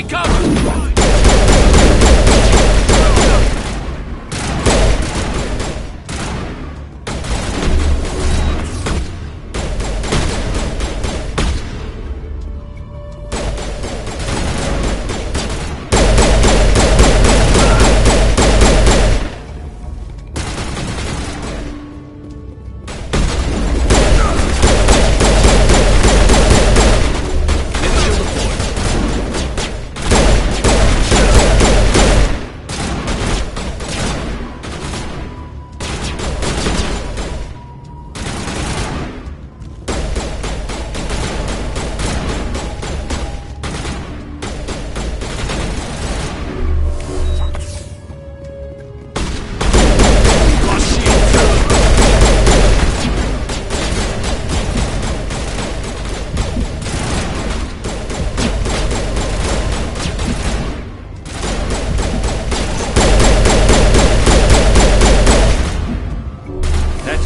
Take cover!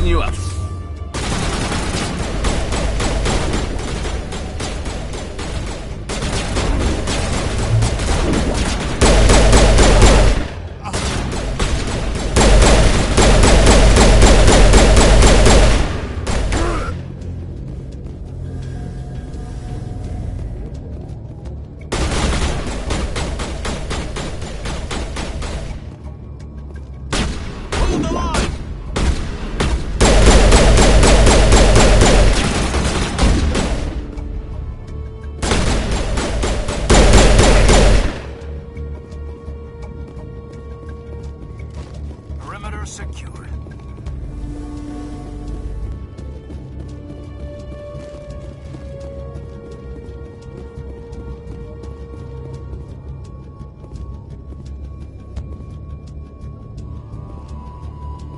You up. Hold the line! Perimeter secured.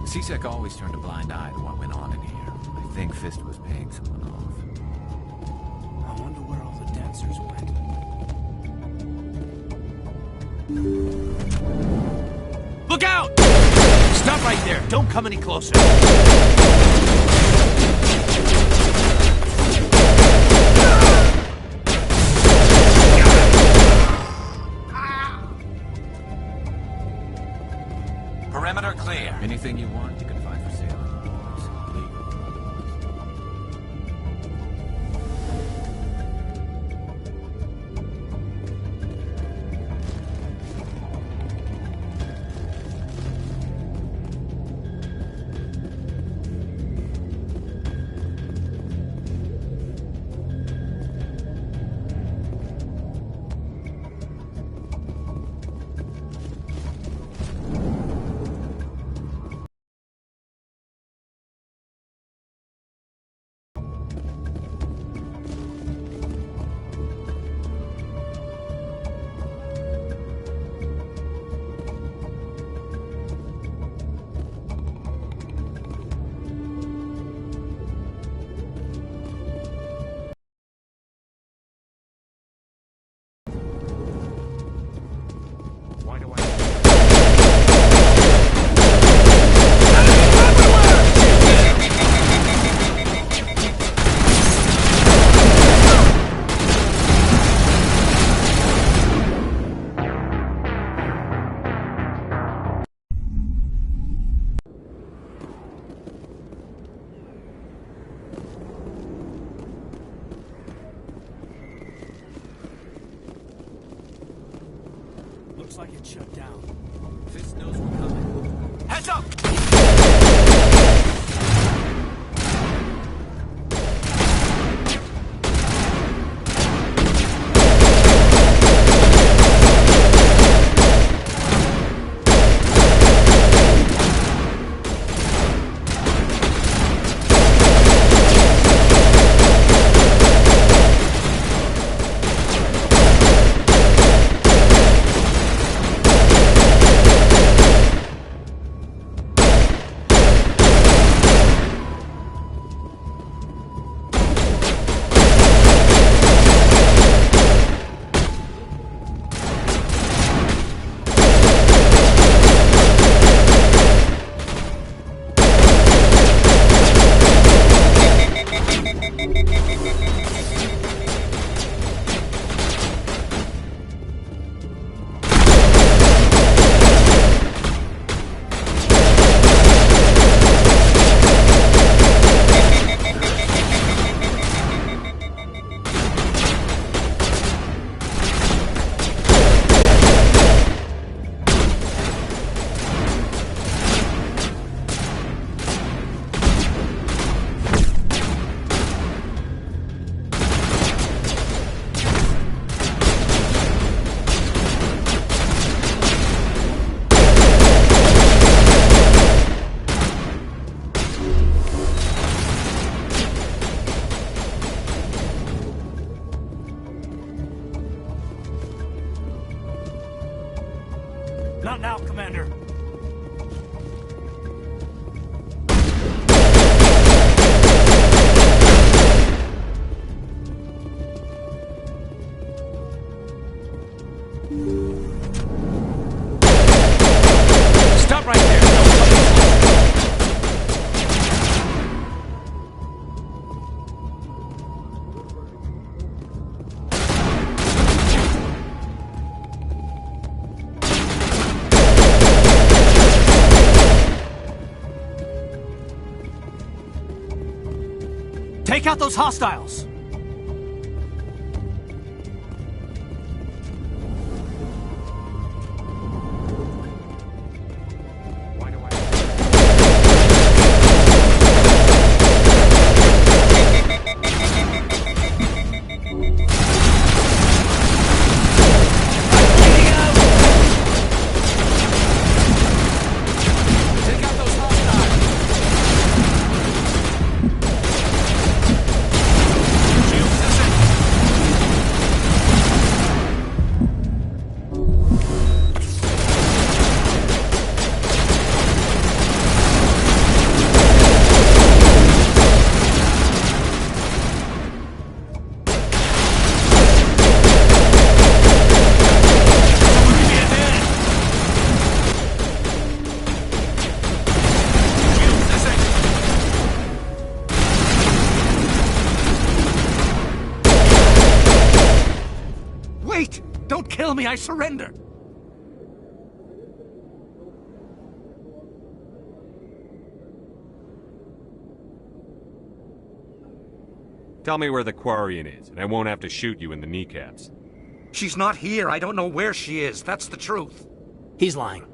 C-Sec always turned a blind eye to what went on in here. I think Fist was paying someone off. I wonder where all the dancers went. Look out! Stop right there. Don't come any closer. Perimeter clear. Anything you want, you can find for sale. It's legal. Looks like it shut down. Fist knows we're coming. Heads up! Take out those hostiles! Wait! Don't kill me, I surrender! Tell me where the Quarian is, and I won't have to shoot you in the kneecaps. She's not here. I don't know where she is. That's the truth. He's lying.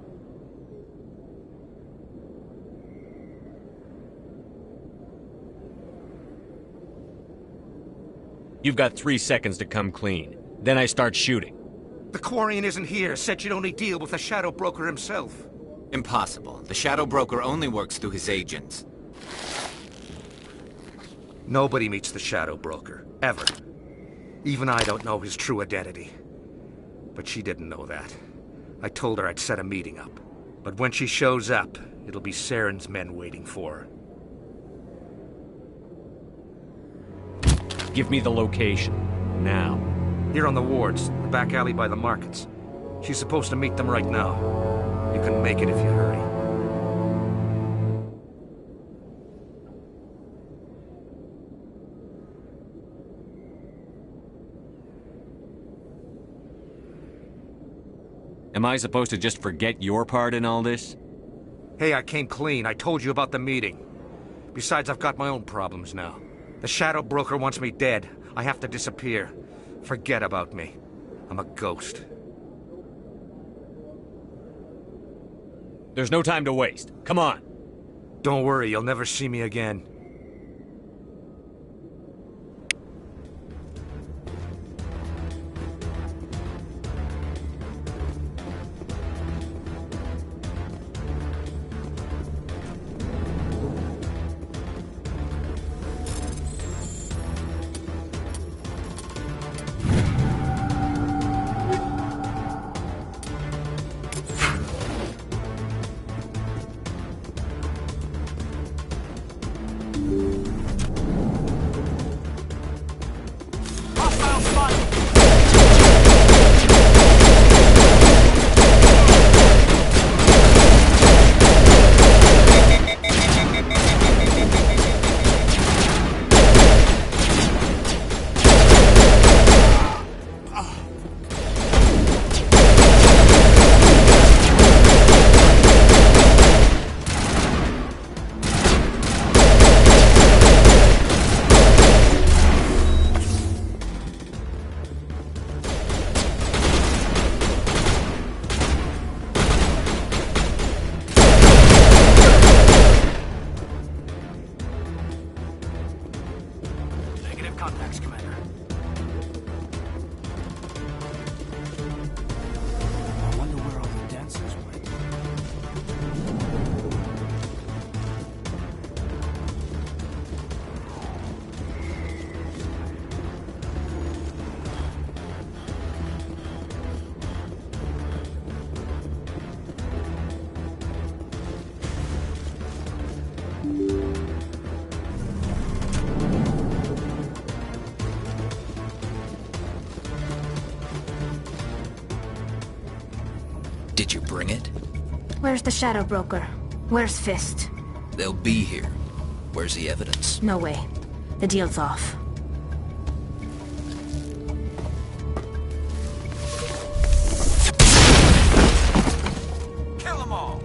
You've got 3 seconds to come clean. Then I start shooting. The Quarian isn't here. Said she'd only deal with the Shadow Broker himself. Impossible. The Shadow Broker only works through his agents. Nobody meets the Shadow Broker. Ever. Even I don't know his true identity. But she didn't know that. I told her I'd set a meeting up. But when she shows up, it'll be Saren's men waiting for her. Give me the location. Now. Here on the wards, the back alley by the markets. She's supposed to meet them right now. You can make it if you hurry. Am I supposed to just forget your part in all this? Hey, I came clean. I told you about the meeting. Besides, I've got my own problems now. The Shadow Broker wants me dead. I have to disappear. Forget about me. I'm a ghost. There's no time to waste. Come on. Don't worry, you'll never see me again. Contacts, Commander. I wonder where all the dancers went. Did you bring it? Where's the Shadow Broker? Where's Fist? They'll be here. Where's the evidence? No way. The deal's off. Kill them all!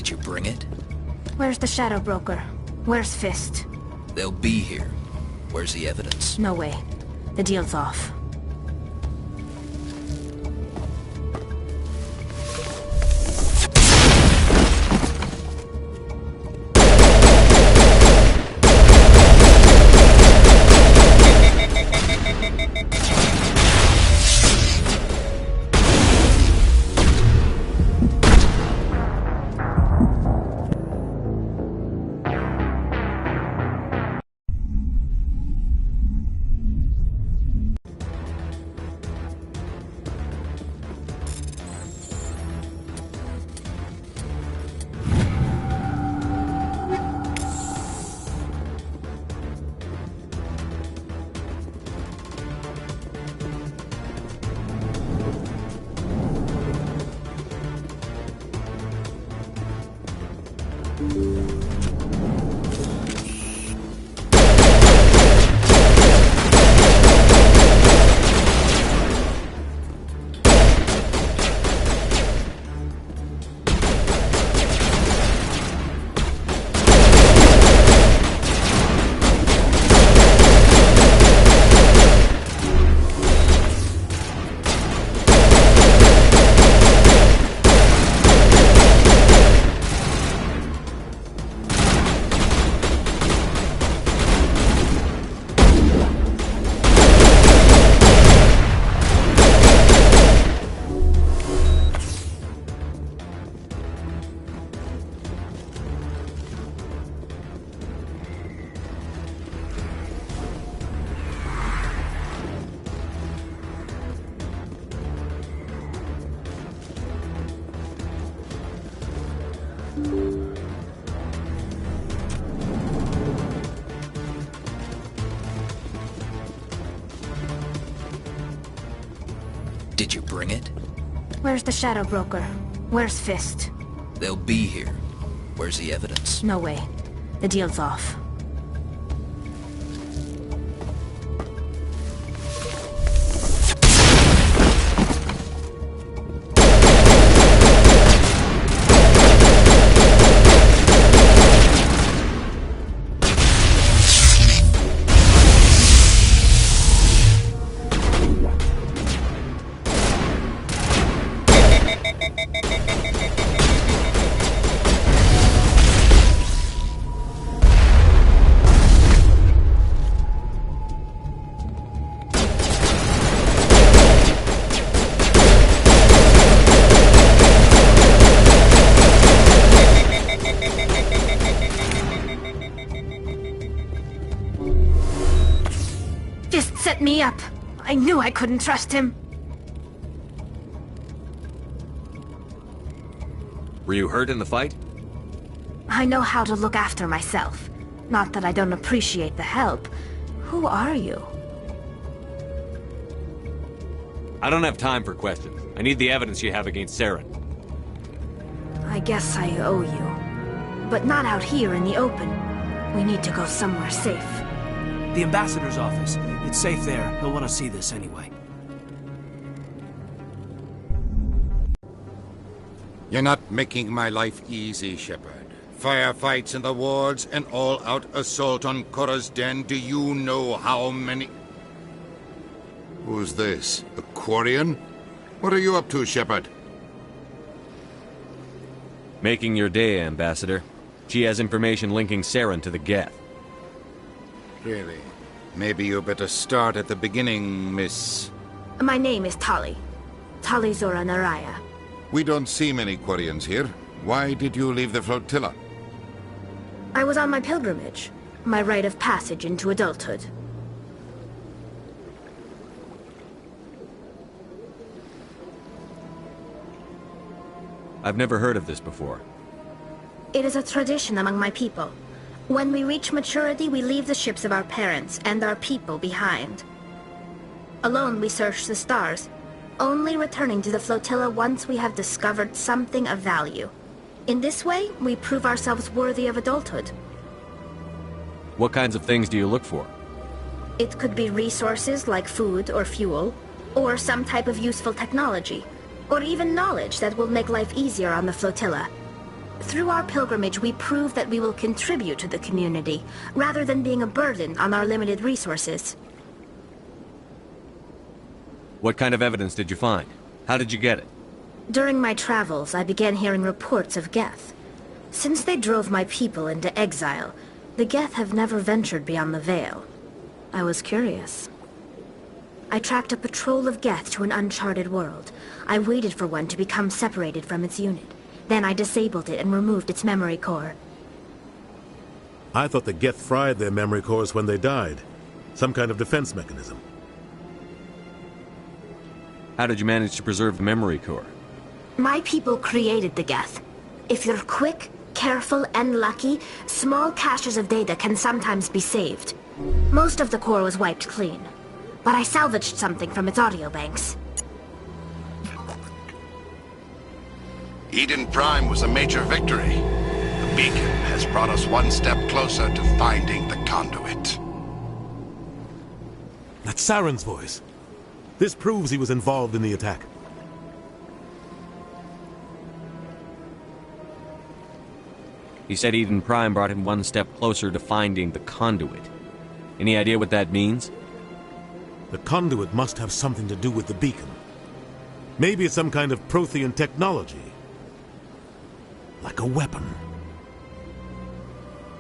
Did you bring it? Where's the Shadow Broker? Where's Fist? They'll be here. Where's the evidence? No way. The deal's off. Did you bring it? Where's the Shadow Broker? Where's Fist? They'll be here. Where's the evidence? No way. The deal's off. Fist set me up. I knew I couldn't trust him. Were you hurt in the fight? I know how to look after myself. Not that I don't appreciate the help. Who are you? I don't have time for questions. I need the evidence you have against Saren. I guess I owe you. But not out here in the open. We need to go somewhere safe. The ambassador's office. It's safe there. He'll want to see this anyway. You're not making my life easy, Shepard. Firefights in the wards, an all-out assault on Korra's den. Do you know how many... Who's this? A Quarian? What are you up to, Shepard? Making your day, Ambassador. She has information linking Saren to the Geth. Really? Maybe you better start at the beginning, Miss... My name is Tali. Tali Zora Naraya. We don't see many Quarians here. Why did you leave the flotilla? I was on my pilgrimage. My rite of passage into adulthood. I've never heard of this before. It is a tradition among my people. When we reach maturity, we leave the ships of our parents and our people behind. Alone, we search the stars, only returning to the flotilla once we have discovered something of value. In this way, we prove ourselves worthy of adulthood. What kinds of things do you look for? It could be resources like food or fuel, or some type of useful technology, or even knowledge that will make life easier on the flotilla. Through our pilgrimage, we prove that we will contribute to the community, rather than being a burden on our limited resources. What kind of evidence did you find? How did you get it? During my travels, I began hearing reports of Geth. Since they drove my people into exile, the Geth have never ventured beyond the Veil. I was curious. I tracked a patrol of Geth to an uncharted world. I waited for one to become separated from its unit. Then I disabled it and removed its memory core. I thought the Geth fried their memory cores when they died. Some kind of defense mechanism. How did you manage to preserve the memory core? My people created the Geth. If you're quick, careful, and lucky, small caches of data can sometimes be saved. Most of the core was wiped clean, but I salvaged something from its audio banks. Eden Prime was a major victory. The beacon has brought us one step closer to finding the conduit. That's Saren's voice. This proves he was involved in the attack. He said Eden Prime brought him one step closer to finding the conduit. Any idea what that means? The conduit must have something to do with the beacon. Maybe it's some kind of Prothean technology. Like a weapon.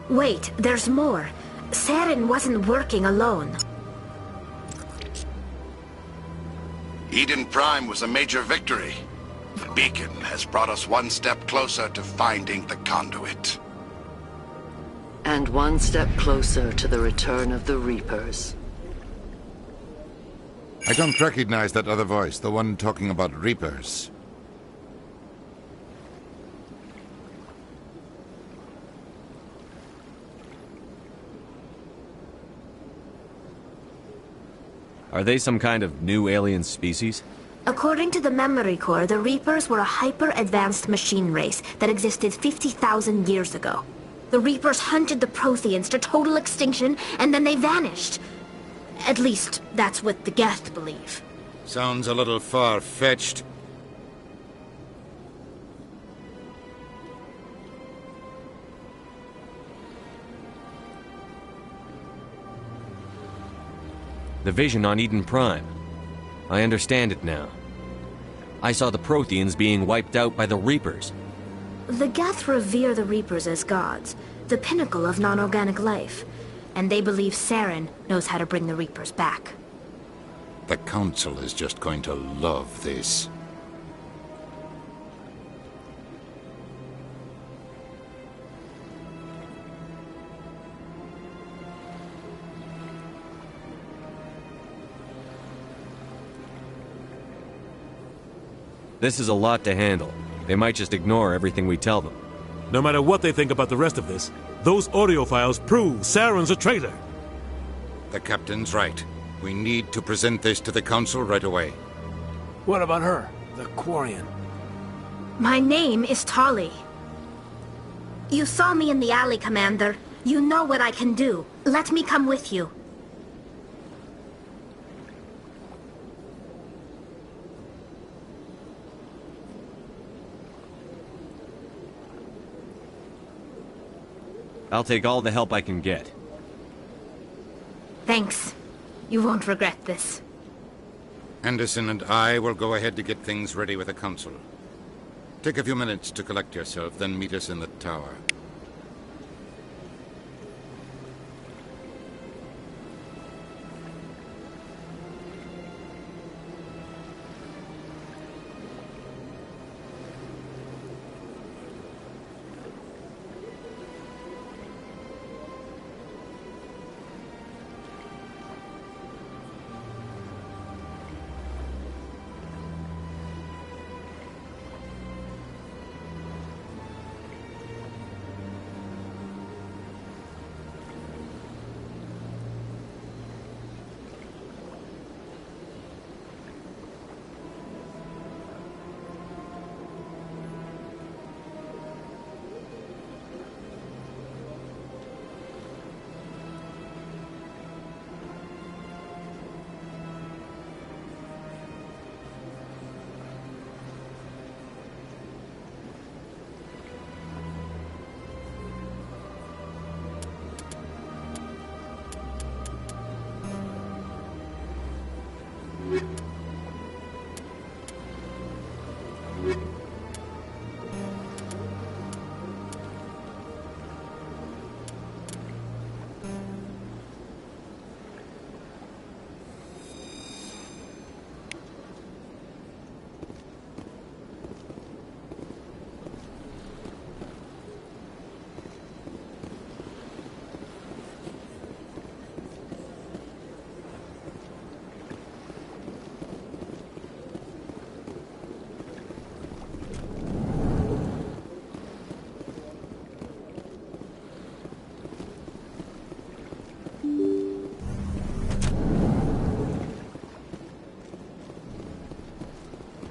Wait, there's more. Saren wasn't working alone. Eden Prime was a major victory. The beacon has brought us one step closer to finding the conduit. And one step closer to the return of the Reapers. I don't recognize that other voice, the one talking about Reapers. Are they some kind of new alien species? According to the memory core, the Reapers were a hyper-advanced machine race that existed 50,000 years ago. The Reapers hunted the Protheans to total extinction, and then they vanished. At least, that's what the Geth believe. Sounds a little far-fetched. The vision on Eden Prime. I understand it now. I saw the Protheans being wiped out by the Reapers. The Geth revere the Reapers as gods, the pinnacle of non-organic life. And they believe Saren knows how to bring the Reapers back. The Council is just going to love this. This is a lot to handle. They might just ignore everything we tell them. No matter what they think about the rest of this, those audio files prove Saren's a traitor. The captain's right. We need to present this to the Council right away. What about her? The Quarian. My name is Tali. You saw me in the alley, Commander. You know what I can do. Let me come with you. I'll take all the help I can get. Thanks. You won't regret this. Anderson and I will go ahead to get things ready with the Council. Take a few minutes to collect yourself, then meet us in the tower.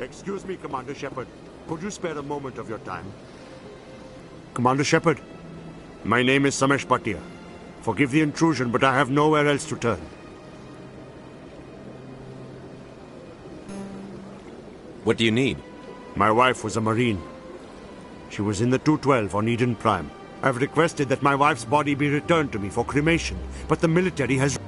Excuse me, Commander Shepard. Could you spare a moment of your time? Commander Shepard, my name is Samesh Bhatia. Forgive the intrusion, but I have nowhere else to turn. What do you need? My wife was a Marine. She was in the 212 on Eden Prime. I've requested that my wife's body be returned to me for cremation, but the military has...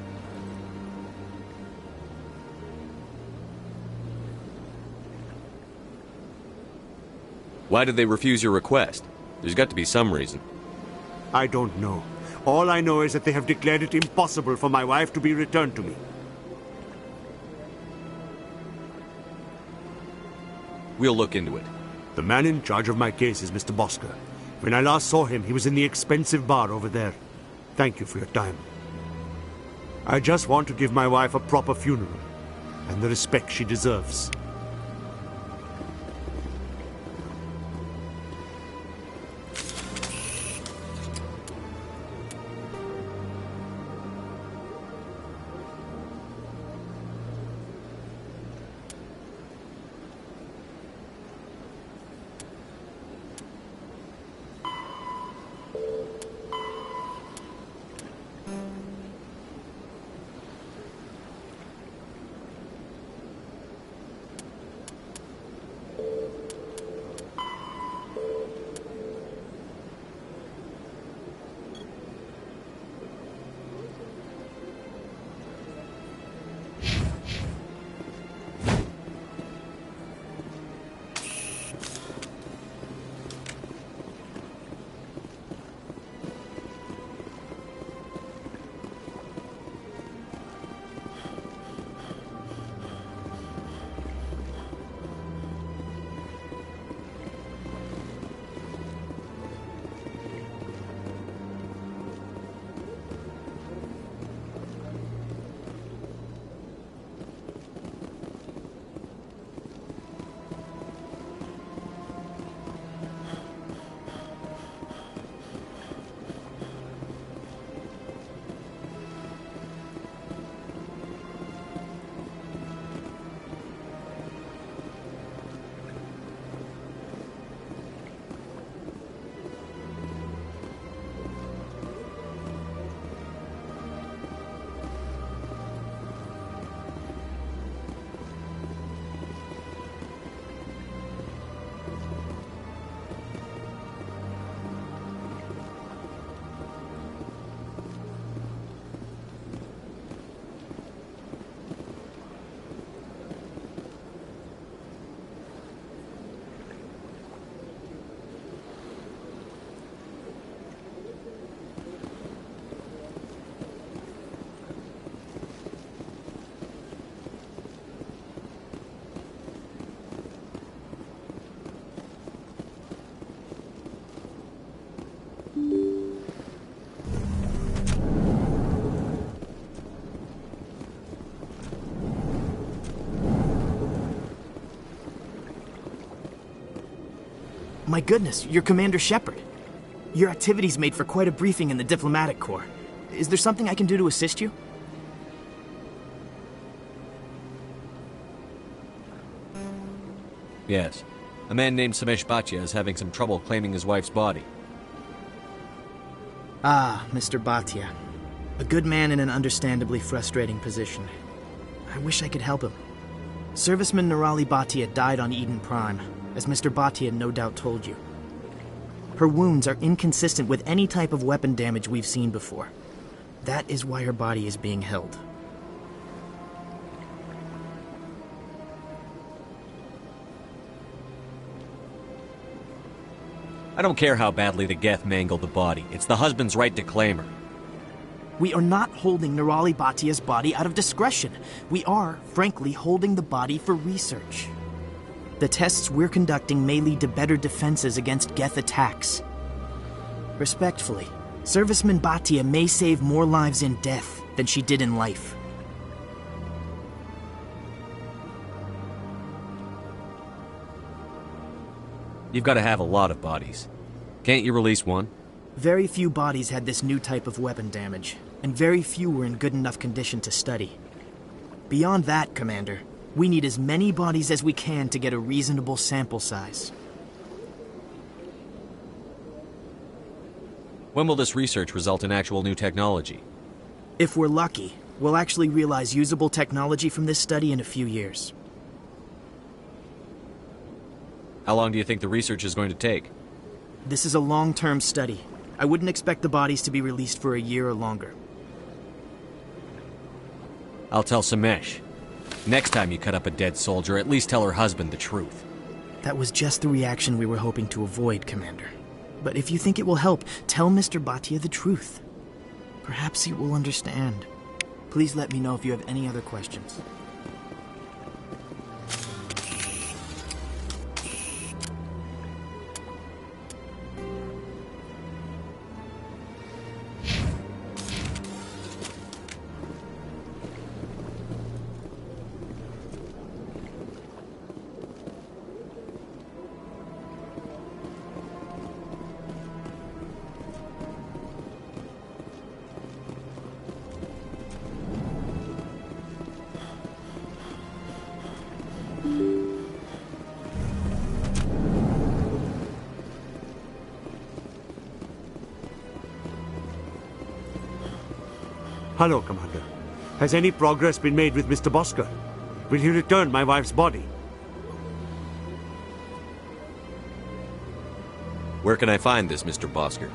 Why did they refuse your request? There's got to be some reason. I don't know. All I know is that they have declared it impossible for my wife to be returned to me. We'll look into it. The man in charge of my case is Mr. Bosker. When I last saw him, he was in the expensive bar over there. Thank you for your time. I just want to give my wife a proper funeral, and the respect she deserves. My goodness, you're Commander Shepard. Your activities made for quite a briefing in the Diplomatic Corps. Is there something I can do to assist you? Yes. A man named Samesh Bhatia is having some trouble claiming his wife's body. Ah, Mr. Bhatia. A good man in an understandably frustrating position. I wish I could help him. Serviceman Nirali Bhatia died on Eden Prime, as Mr. Bhatia no doubt told you. Her wounds are inconsistent with any type of weapon damage we've seen before. That is why her body is being held. I don't care how badly the Geth mangled the body. It's the husband's right to claim her. We are not holding Nirali Bhatia's body out of discretion. We are, frankly, holding the body for research. The tests we're conducting may lead to better defenses against Geth attacks. Respectfully, Serviceman Bhatia may save more lives in death than she did in life. You've got to have a lot of bodies. Can't you release one? Very few bodies had this new type of weapon damage, and very few were in good enough condition to study. Beyond that, Commander, We need as many bodies as we can to get a reasonable sample size. When will this research result in actual new technology? If we're lucky, we'll actually realize usable technology from this study in a few years. How long do you think the research is going to take? This is a long-term study. I wouldn't expect the bodies to be released for a year or longer. I'll tell Samesh. Next time you cut up a dead soldier, at least tell her husband the truth. That was just the reaction we were hoping to avoid, Commander. But if you think it will help, tell Mr. Bhatia the truth. Perhaps he will understand. Please let me know if you have any other questions. Hello, Commander. Has any progress been made with Mr. Bosker? Will he return my wife's body? Where can I find this Mr. Bosker?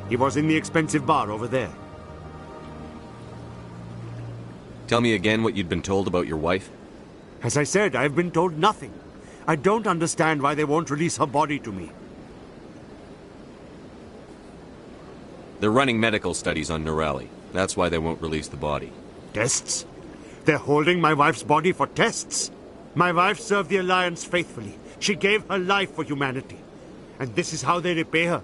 He was in the expensive bar over there. Tell me again what you'd been told about your wife. As I said, I've been told nothing. I don't understand why they won't release her body to me. They're running medical studies on Nirali. That's why they won't release the body. Tests? They're holding my wife's body for tests. My wife served the Alliance faithfully. She gave her life for humanity. And this is how they repay her.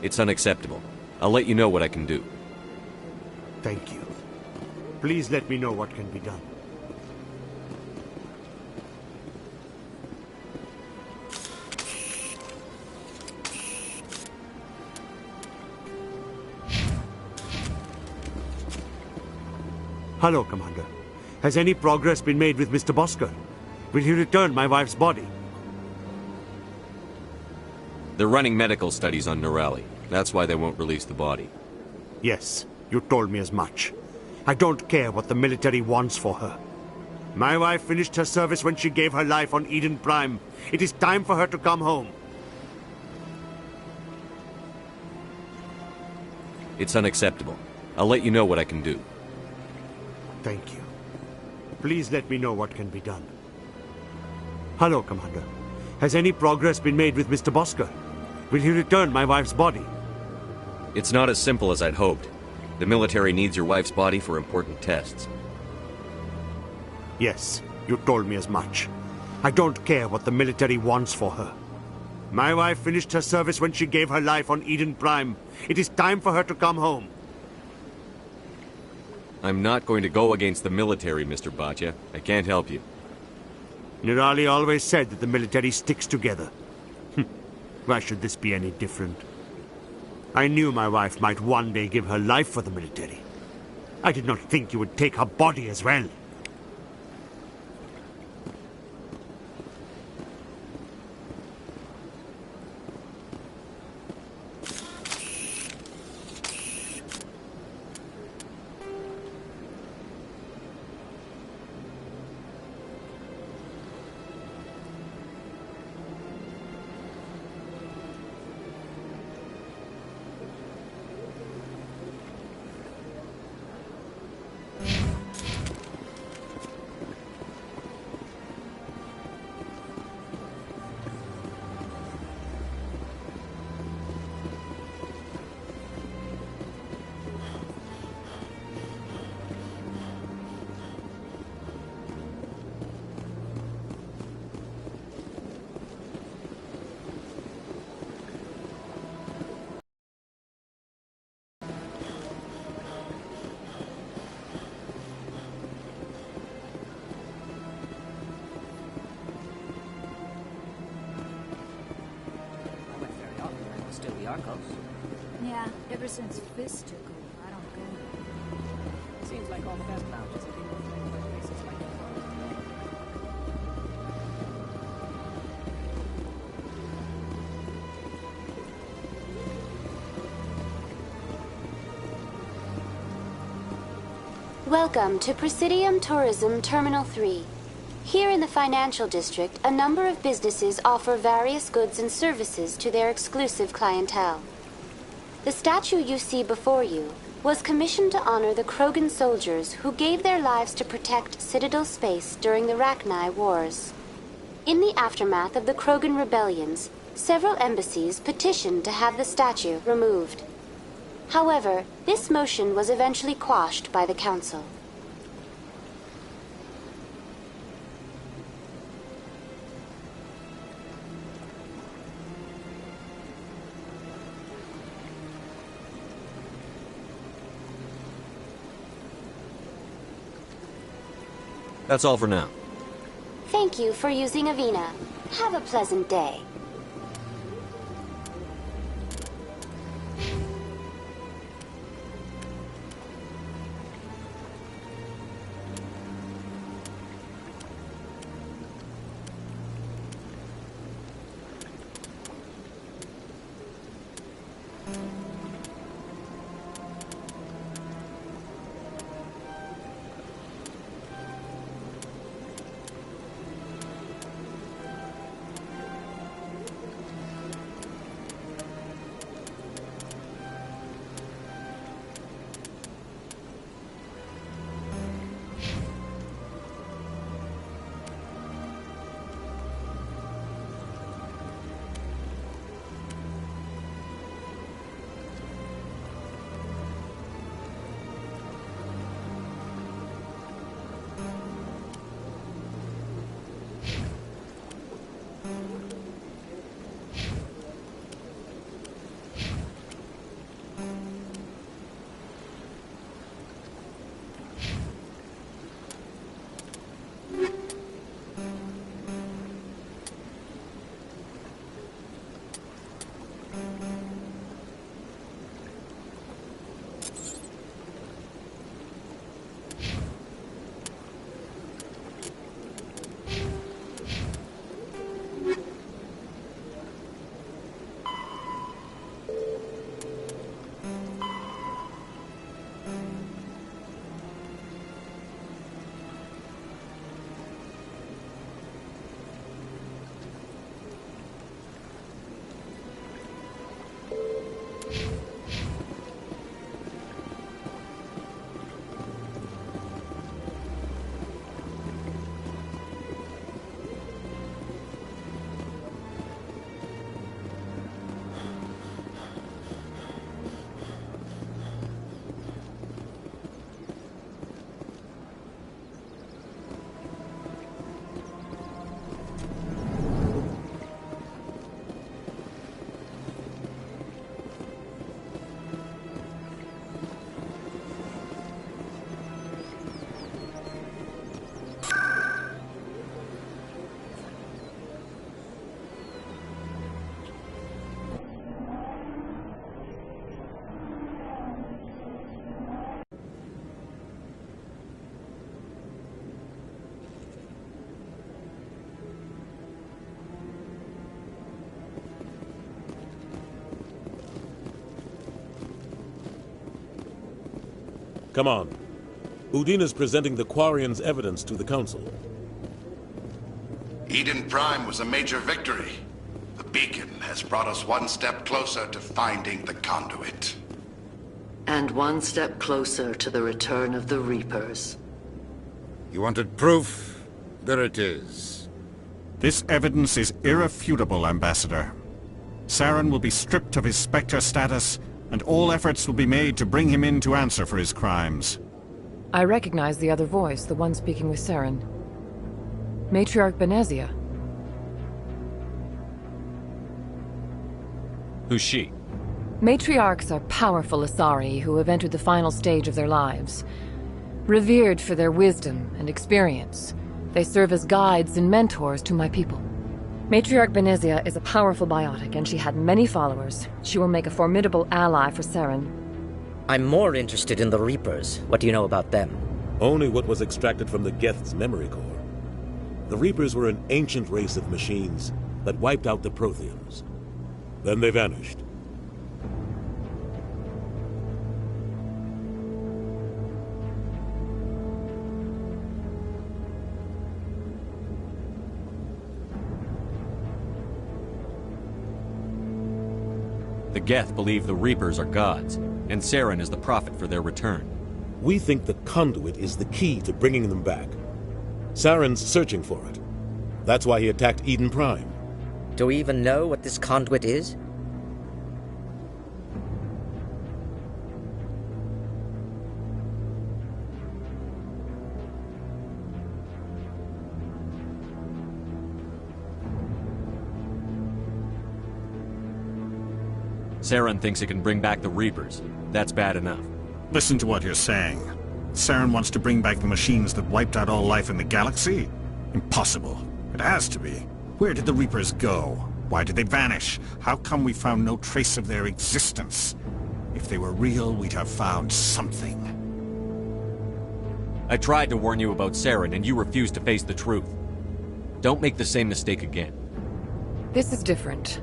It's unacceptable. I'll let you know what I can do. Thank you. Please let me know what can be done. Hello, Commander. Has any progress been made with Mr. Bosker? Will he return my wife's body? They're running medical studies on Nirali. That's why they won't release the body. Yes, you told me as much. I don't care what the military wants for her. My wife finished her service when she gave her life on Eden Prime. It is time for her to come home. It's unacceptable. I'll let you know what I can do. Thank you. Please let me know what can be done. Hello, Commander. Has any progress been made with Mr. Bosker? Will he return my wife's body? It's not as simple as I'd hoped. The military needs your wife's body for important tests. Yes, you told me as much. I don't care what the military wants for her. My wife finished her service when she gave her life on Eden Prime. It is time for her to come home. I'm not going to go against the military, Mr. Bhatia. I can't help you. Nirali always said that the military sticks together. Why should this be any different? I knew my wife might one day give her life for the military. I did not think you would take her body as well. Arcos. Yeah, ever since Fist took over, I don't go. Seems like all the best lounges have been overrun by places like that. Welcome to Presidium Tourism Terminal 3. Here in the financial district, a number of businesses offer various goods and services to their exclusive clientele. The statue you see before you was commissioned to honor the Krogan soldiers who gave their lives to protect Citadel space during the Rachni Wars. In the aftermath of the Krogan rebellions, several embassies petitioned to have the statue removed. However, this motion was eventually quashed by the Council. That's all for now. Thank you for using Avina. Have a pleasant day. Come on. Udina's presenting the Quarians' evidence to the Council. Eden Prime was a major victory. The beacon has brought us one step closer to finding the conduit. And one step closer to the return of the Reapers. You wanted proof? There it is. This evidence is irrefutable, Ambassador. Saren will be stripped of his Spectre status, and all efforts will be made to bring him in to answer for his crimes. I recognize the other voice, the one speaking with Saren. Matriarch Benezia. Who's she? Matriarchs are powerful Asari who have entered the final stage of their lives. Revered for their wisdom and experience, they serve as guides and mentors to my people. Matriarch Benezia is a powerful biotic, and she had many followers. She will make a formidable ally for Saren. I'm more interested in the Reapers. What do you know about them? Only what was extracted from the Geth's memory core. The Reapers were an ancient race of machines that wiped out the Protheans. Then they vanished. The Geth believe the Reapers are gods, and Saren is the prophet for their return. We think the conduit is the key to bringing them back. Saren's searching for it. That's why he attacked Eden Prime. Do we even know what this conduit is? Saren thinks it can bring back the Reapers. That's bad enough. Listen to what you're saying. Saren wants to bring back the machines that wiped out all life in the galaxy? Impossible. It has to be. Where did the Reapers go? Why did they vanish? How come we found no trace of their existence? If they were real, we'd have found something. I tried to warn you about Saren, and you refused to face the truth. Don't make the same mistake again. This is different.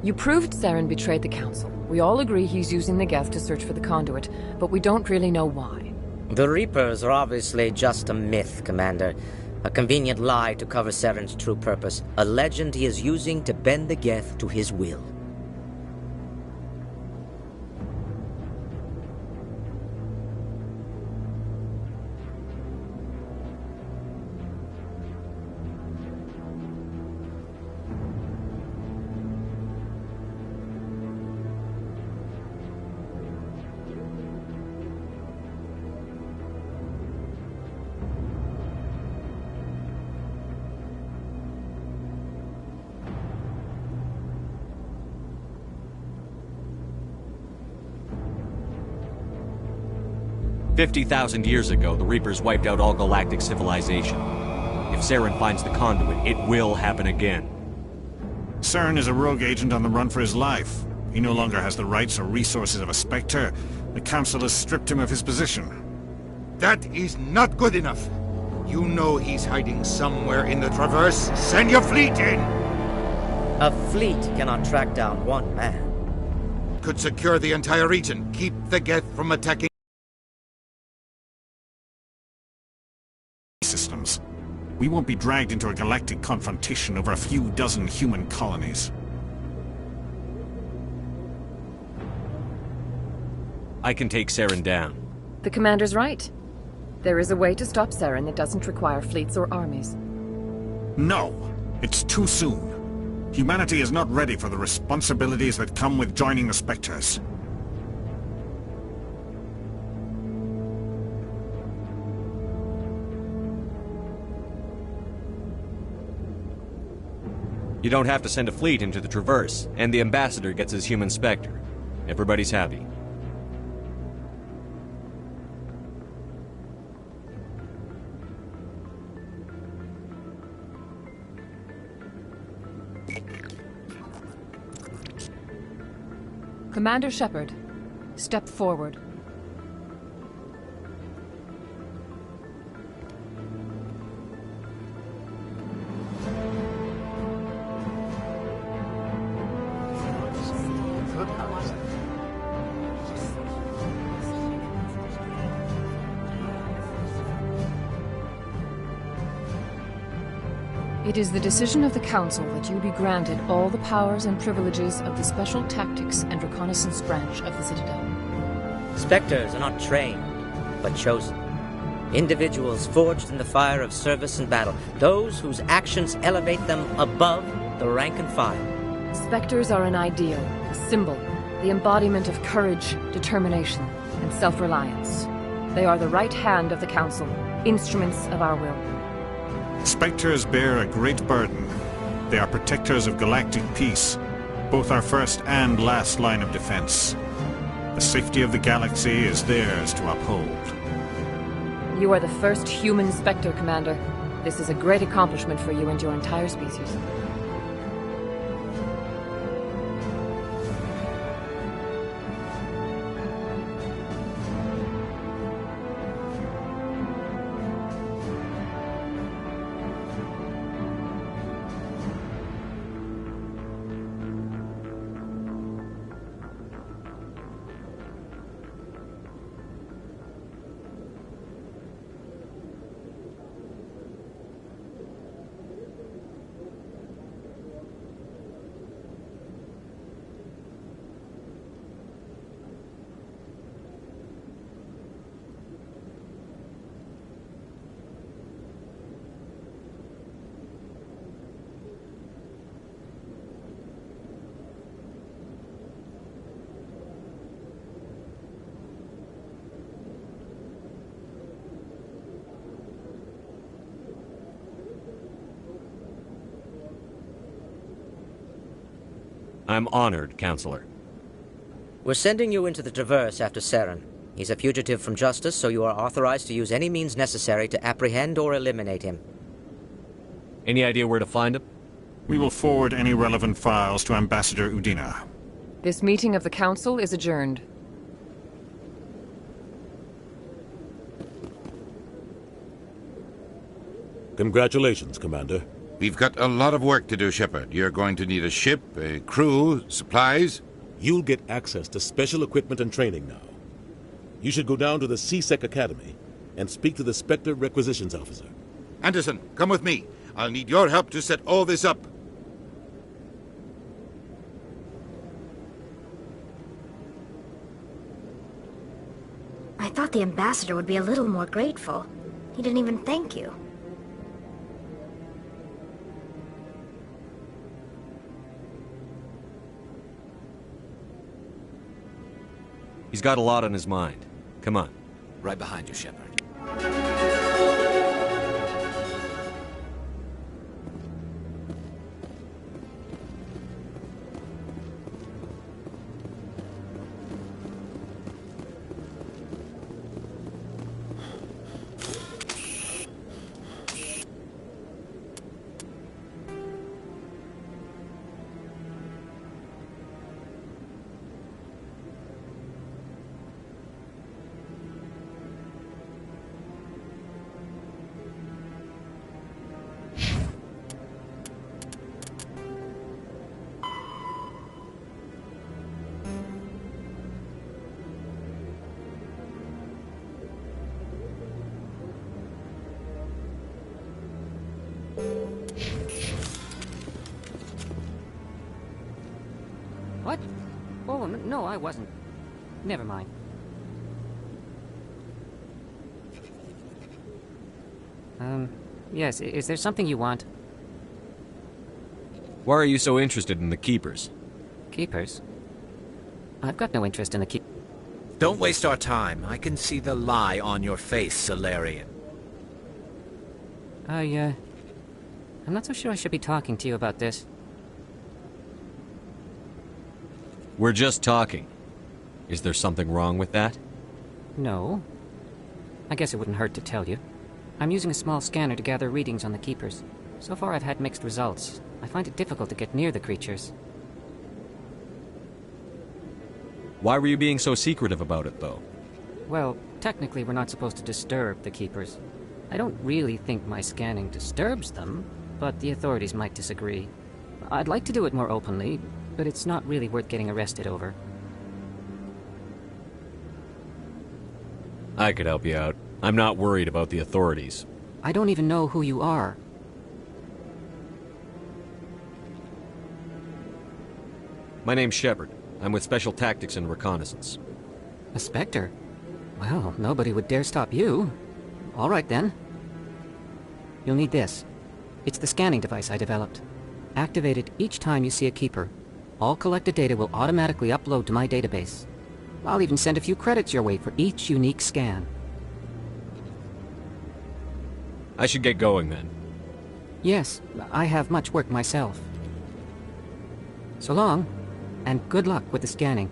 You proved Saren betrayed the Council. We all agree he's using the Geth to search for the conduit, but we don't really know why. The Reapers are obviously just a myth, Commander. A convenient lie to cover Saren's true purpose. A legend he is using to bend the Geth to his will. "50,000 years ago, the Reapers wiped out all galactic civilization. If Saren finds the conduit, it will happen again." Saren is a rogue agent on the run for his life. He no longer has the rights or resources of a Spectre. The Council has stripped him of his position. That is not good enough. You know he's hiding somewhere in the Traverse. Send your fleet in! A fleet cannot track down one man. Could secure the entire region. Keep the Geth from attacking systems. We won't be dragged into a galactic confrontation over a few dozen human colonies. I can take Saren down. The Commander's right. There is a way to stop Saren that doesn't require fleets or armies. No! It's too soon. Humanity is not ready for the responsibilities that come with joining the Spectres. You don't have to send a fleet into the Traverse, and the Ambassador gets his human Spectre. Everybody's happy. Commander Shepard, step forward. It is the decision of the Council that you be granted all the powers and privileges of the Special Tactics and Reconnaissance branch of the Citadel. Spectres are not trained, but chosen. Individuals forged in the fire of service and battle. Those whose actions elevate them above the rank and file. Spectres are an ideal, a symbol, the embodiment of courage, determination, and self-reliance. They are the right hand of the Council, instruments of our will. Spectres bear a great burden. They are protectors of galactic peace, both our first and last line of defense. The safety of the galaxy is theirs to uphold. You are the first human Spectre, Commander. This is a great accomplishment for you and your entire species. I'm honored, Counselor. We're sending you into the Traverse after Saren. He's a fugitive from justice, so you are authorized to use any means necessary to apprehend or eliminate him. Any idea where to find him? We will forward any relevant files to Ambassador Udina. This meeting of the Council is adjourned. Congratulations, Commander. We've got a lot of work to do, Shepard. You're going to need a ship, a crew, supplies. You'll get access to special equipment and training now. You should go down to the C-Sec Academy and speak to the Spectre Requisitions Officer. Anderson, come with me. I'll need your help to set all this up. I thought the ambassador would be a little more grateful. He didn't even thank you. He's got a lot on his mind. Come on. Right behind you, Shepard. What? Oh, no, I wasn't. Never mind. Yes, is there something you want? Why are you so interested in the Keepers? Keepers? I've got no interest in the keep... Don't waste our time. I can see the lie on your face, Salarian. I'm not so sure I should be talking to you about this. We're just talking. Is there something wrong with that? No. I guess it wouldn't hurt to tell you. I'm using a small scanner to gather readings on the Keepers. So far I've had mixed results. I find it difficult to get near the creatures. Why were you being so secretive about it, though? Well, technically we're not supposed to disturb the Keepers. I don't really think my scanning disturbs them, but the authorities might disagree. I'd like to do it more openly, but it's not really worth getting arrested over. I could help you out. I'm not worried about the authorities. I don't even know who you are. My name's Shepard. I'm with Special Tactics and Reconnaissance. A Spectre? Well, nobody would dare stop you. All right, then. You'll need this. It's the scanning device I developed. Activate it each time you see a Keeper. All collected data will automatically upload to my database. I'll even send a few credits your way for each unique scan. I should get going, then. Yes, I have much work myself. So long, and good luck with the scanning.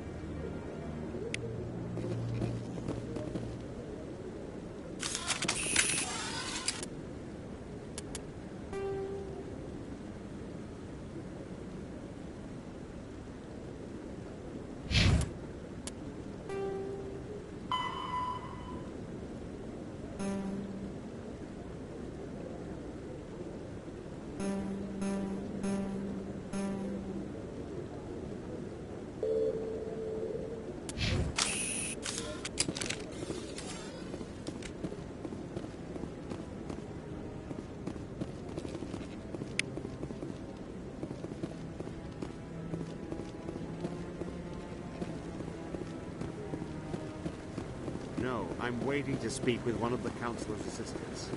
No, I'm waiting to speak with one of the Councilor's assistants.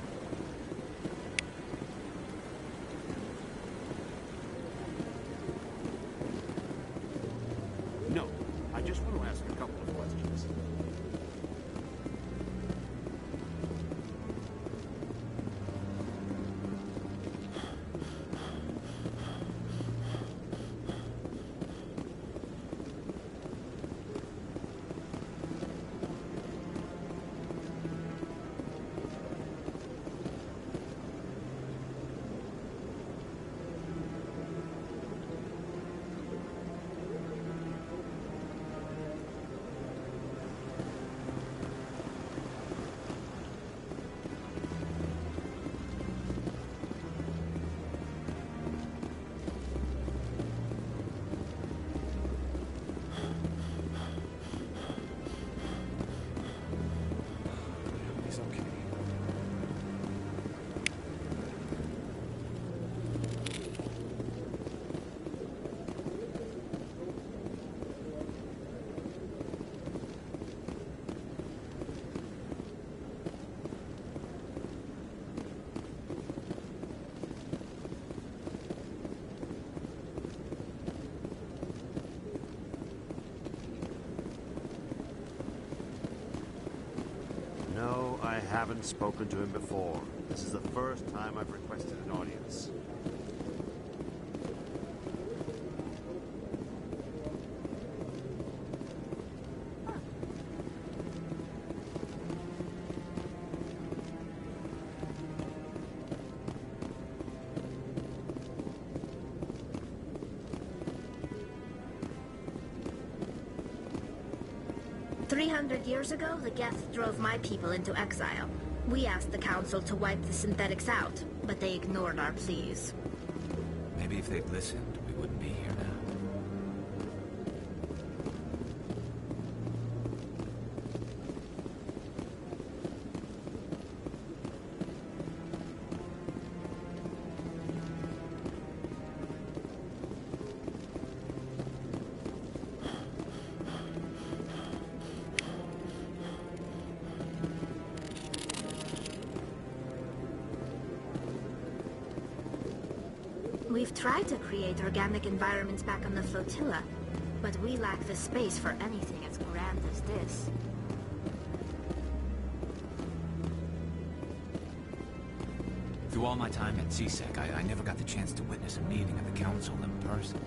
No, I just want to ask a couple of questions. haven't spoken to him before. This is the first time I've requested an audience. Years ago, the Geth drove my people into exile. We asked the Council to wipe the synthetics out, but they ignored our pleas. Maybe if they'd listened, we wouldn't be here now. We've tried to create organic environments back on the flotilla, but we lack the space for anything as grand as this. Through all my time at CSEC, I never got the chance to witness a meeting of the Council in person.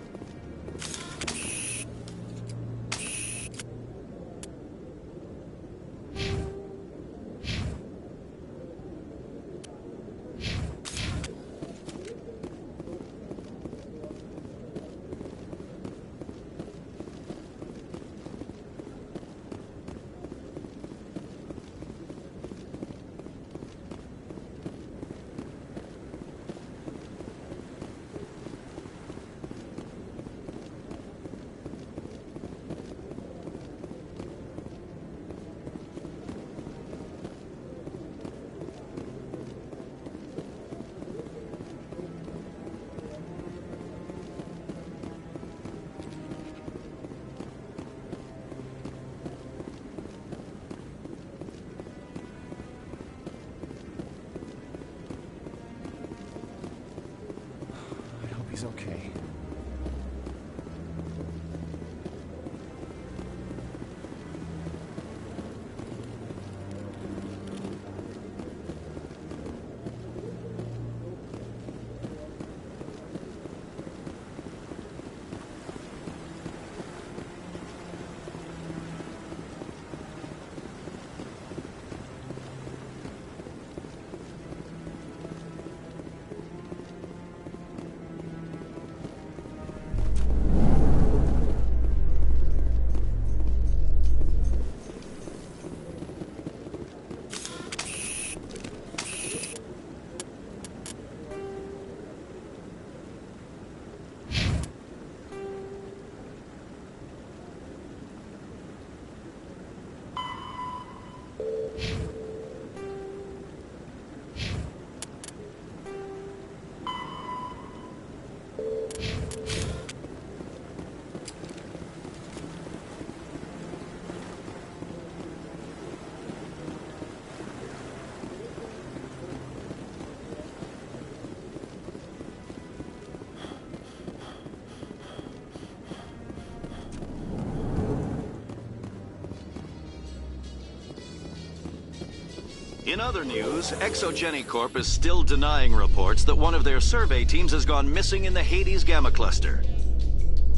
He's okay. In other news, ExoGeniCorp is still denying reports that one of their survey teams has gone missing in the Hades Gamma Cluster.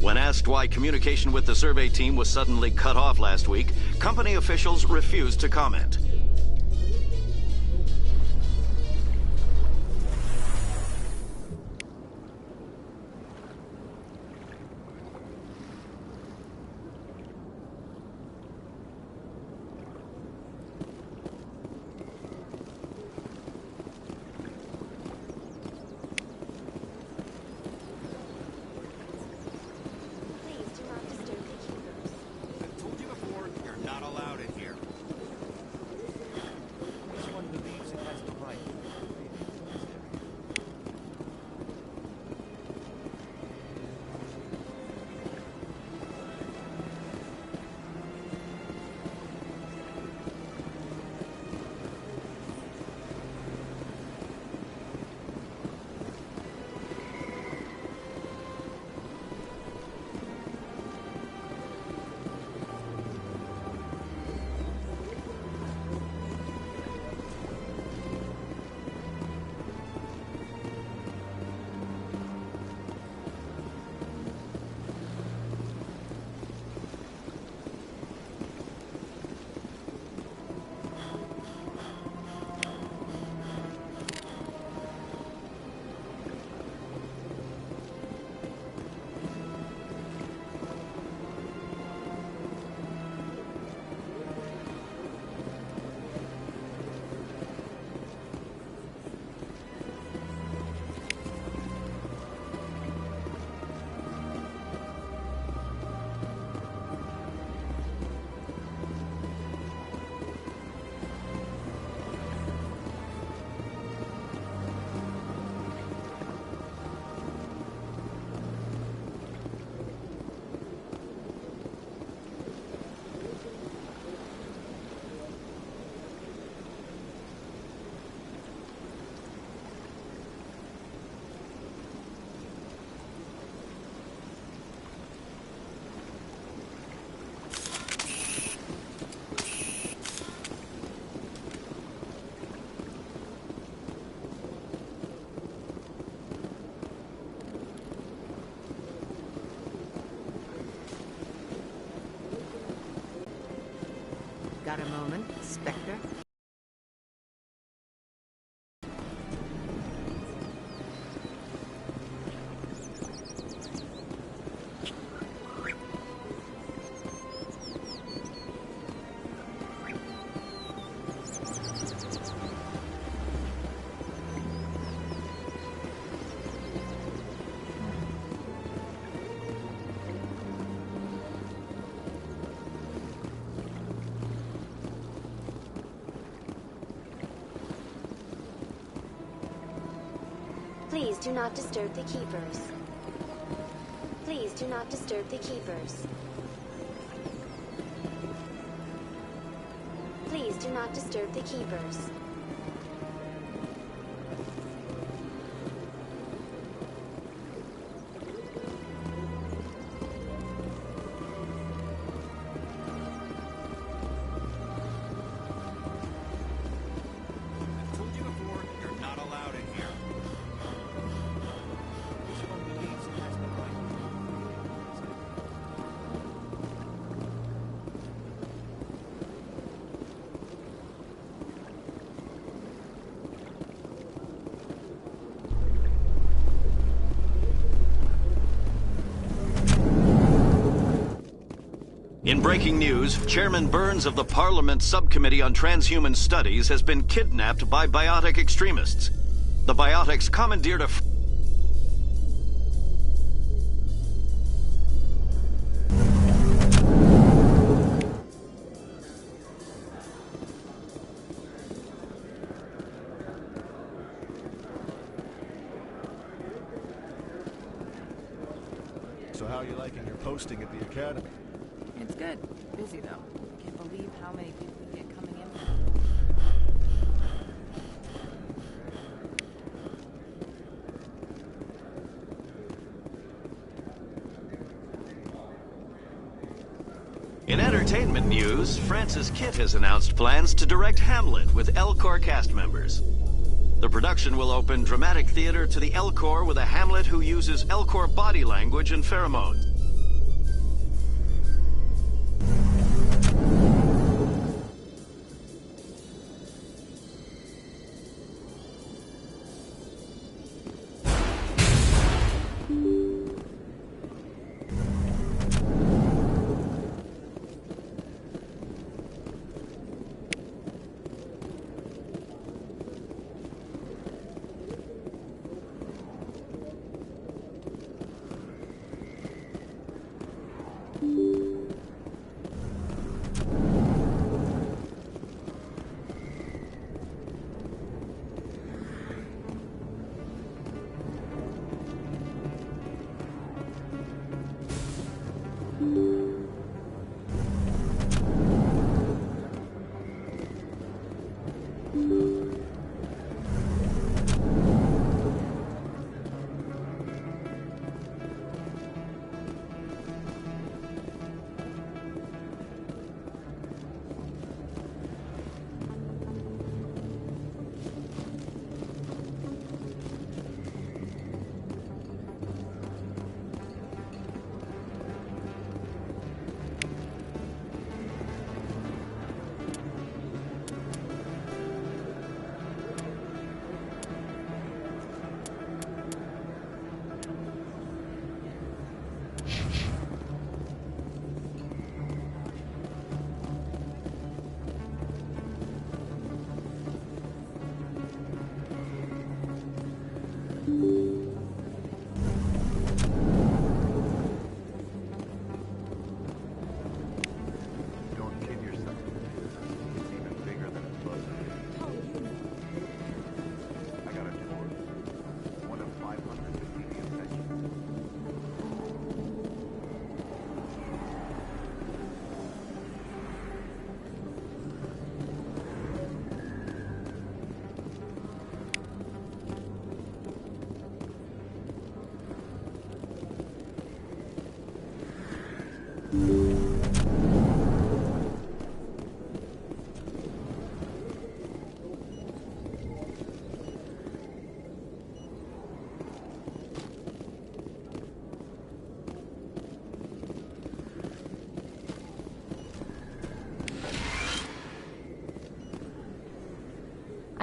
When asked why communication with the survey team was suddenly cut off last week, company officials refused to comment. Got a moment, Spectre? Please do not disturb the keepers. Please do not disturb the keepers. Please do not disturb the keepers. In breaking news, Chairman Burns of the Parliament Subcommittee on Transhuman Studies has been kidnapped by biotic extremists. The biotics commandeered a... So how are you liking your posting at the Academy? It's good. Busy, though. Can't believe how many people we get coming in. In entertainment news, Francis Kitt has announced plans to direct Hamlet with Elcor cast members. The production will open dramatic theater to the Elcor with a Hamlet who uses Elcor body language and pheromones.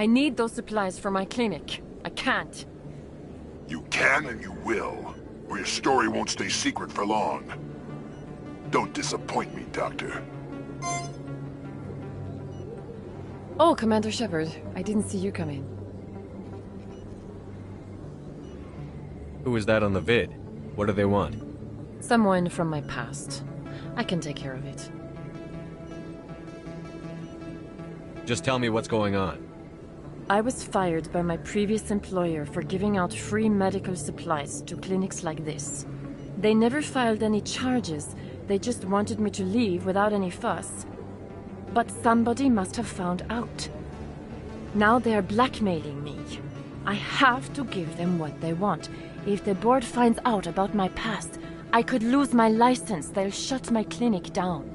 I need those supplies for my clinic. I can't. You can and you will, or your story won't stay secret for long. Don't disappoint me, Doctor. Oh, Commander Shepard. I didn't see you come in. Who is that on the vid? What do they want? Someone from my past. I can take care of it. Just tell me what's going on. I was fired by my previous employer for giving out free medical supplies to clinics like this. They never filed any charges. They just wanted me to leave without any fuss. But somebody must have found out. Now they are blackmailing me. I have to give them what they want. If the board finds out about my past, I could lose my license. They'll shut my clinic down.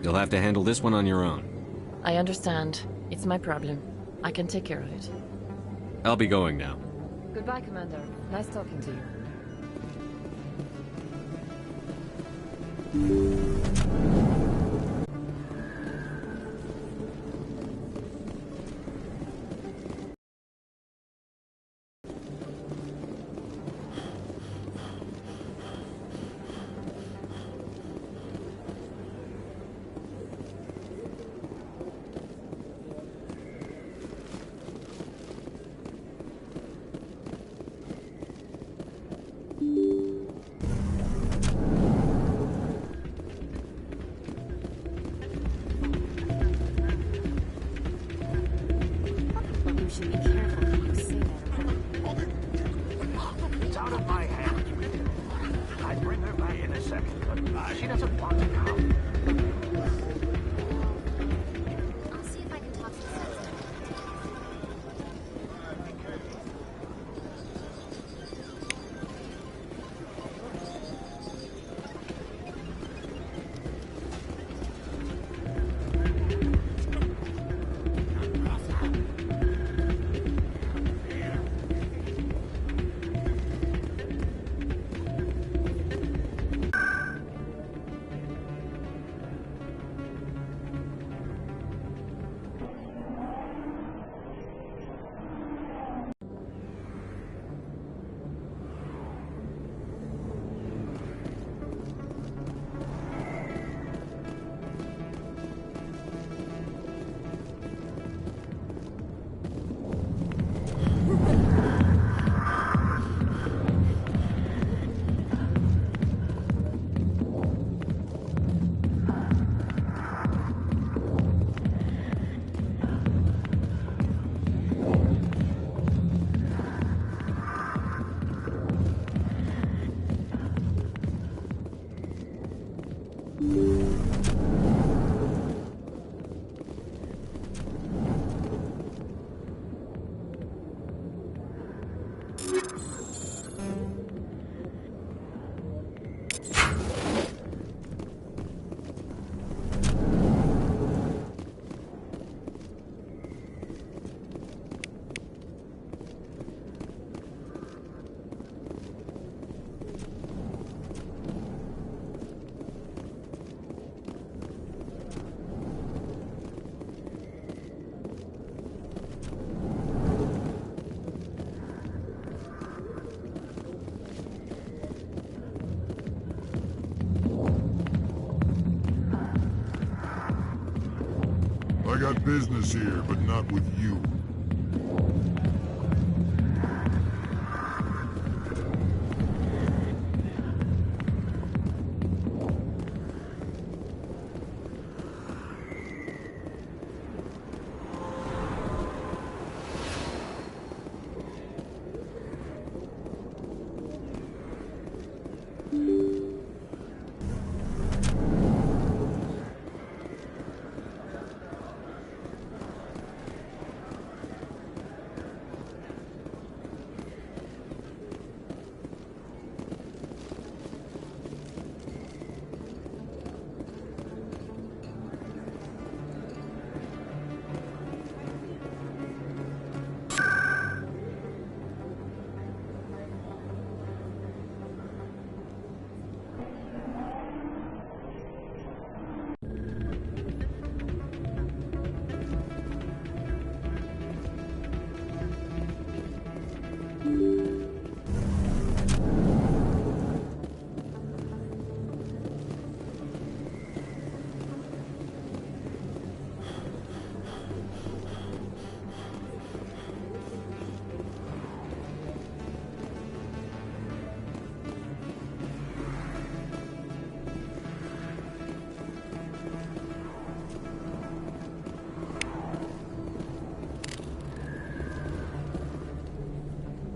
You'll have to handle this one on your own. I understand. It's my problem. I can take care of it. I'll be going now. Goodbye, Commander. Nice talking to you. It's out of my hands. I'd bring her back in a second, but she doesn't want to now. I'll see if I can talk some sense into her. I got business here, but not with you.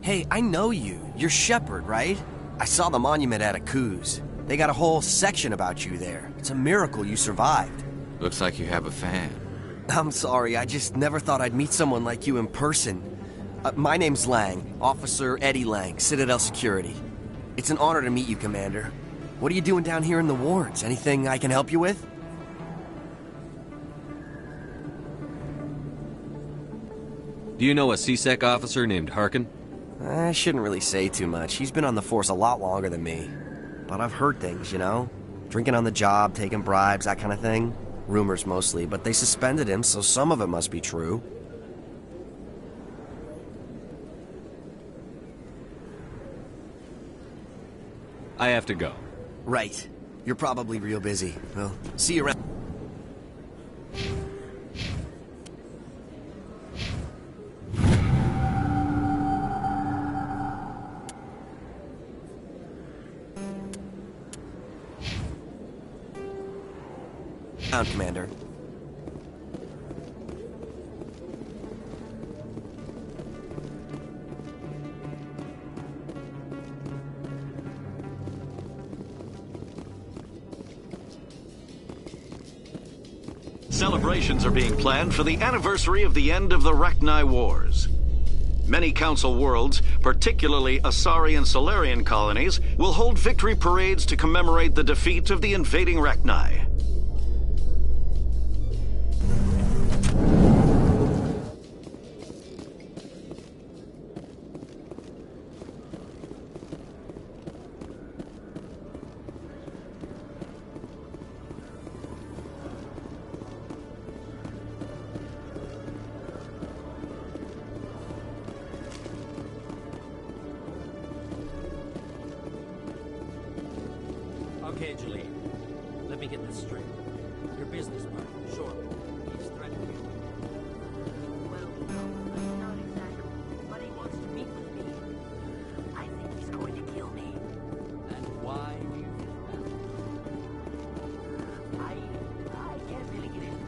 Hey, I know you. You're Shepard, right? I saw the monument at Akuz. They got a whole section about you there. It's a miracle you survived. Looks like you have a fan. I'm sorry, I just never thought I'd meet someone like you in person. My name's Lang, Officer Eddie Lang, Citadel Security. It's an honor to meet you, Commander. What are you doing down here in the wards? Anything I can help you with? Do you know a CSEC officer named Harkin? I shouldn't really say too much. He's been on the force a lot longer than me. But I've heard things, you know? Drinking on the job, taking bribes, that kind of thing. Rumors mostly, but they suspended him, so some of it must be true. I have to go. Right. You're probably real busy. Well, see you around. Commander. Celebrations are being planned for the anniversary of the end of the Rachni Wars. Many Council worlds, particularly Asari and Solarian colonies, will hold victory parades to commemorate the defeat of the invading Rachni. Okay, Jaleel. Let me get this straight. Your business partner, sure. He's threatening you. Well, no, not exactly. But he wants to meet with me. I think he's going to kill me. And why do you think that? I can't really get into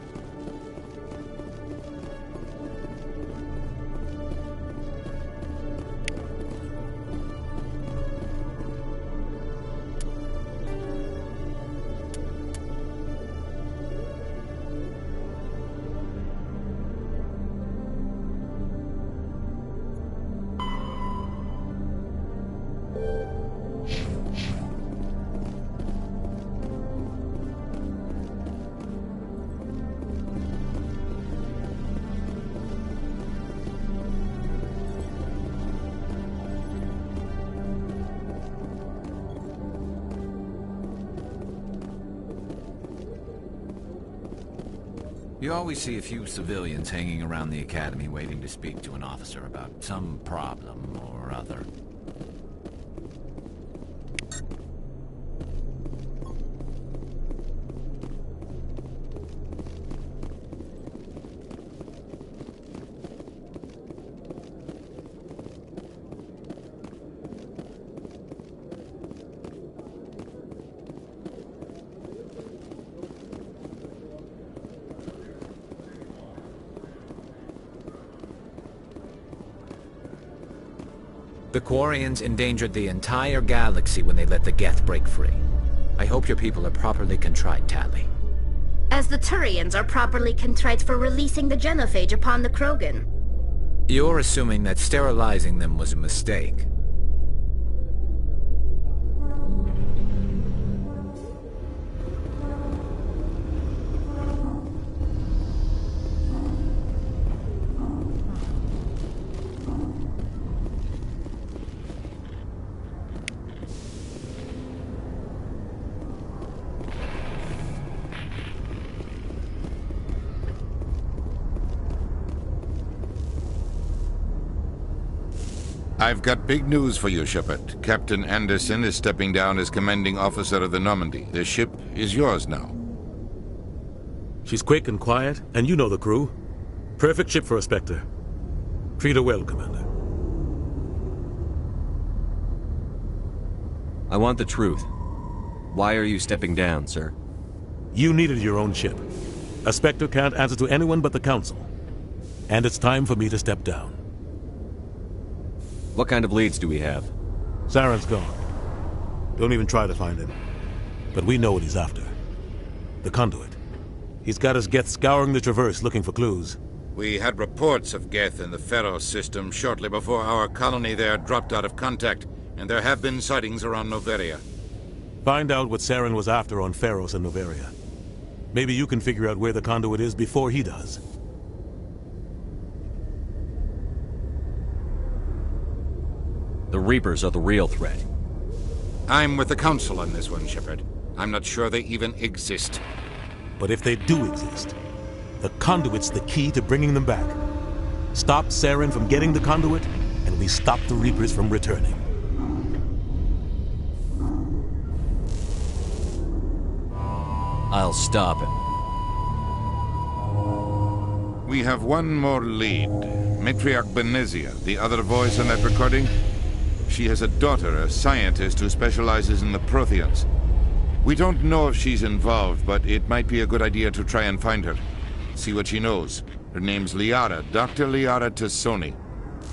You always see a few civilians hanging around the academy waiting to speak to an officer about some problem or other. The Quarians endangered the entire galaxy when they let the Geth break free. I hope your people are properly contrite, Tali. As the Turians are properly contrite for releasing the genophage upon the Krogan. You're assuming that sterilizing them was a mistake. I've got big news for you, Shepard. Captain Anderson is stepping down as commanding officer of the Normandy. The ship is yours now. She's quick and quiet, and you know the crew. Perfect ship for a Spectre. Treat her well, Commander. I want the truth. Why are you stepping down, sir? You needed your own ship. A Spectre can't answer to anyone but the Council. And it's time for me to step down. What kind of leads do we have? Saren's gone. Don't even try to find him. But we know what he's after. The conduit. He's got his Geth scouring the Traverse looking for clues. We had reports of Geth in the Pharos system shortly before our colony there dropped out of contact, and there have been sightings around Noveria. Find out what Saren was after on Pharos and Noveria. Maybe you can figure out where the conduit is before he does. The Reapers are the real threat. I'm with the Council on this one, Shepard. I'm not sure they even exist. But if they do exist, the conduit's the key to bringing them back. Stop Saren from getting the conduit, and we stop the Reapers from returning. I'll stop him. We have one more lead. Matriarch Benezia, the other voice in that recording. She has a daughter, a scientist who specializes in the Protheans. We don't know if she's involved, but it might be a good idea to try and find her. See what she knows. Her name's Liara, Dr. Liara Tassoni.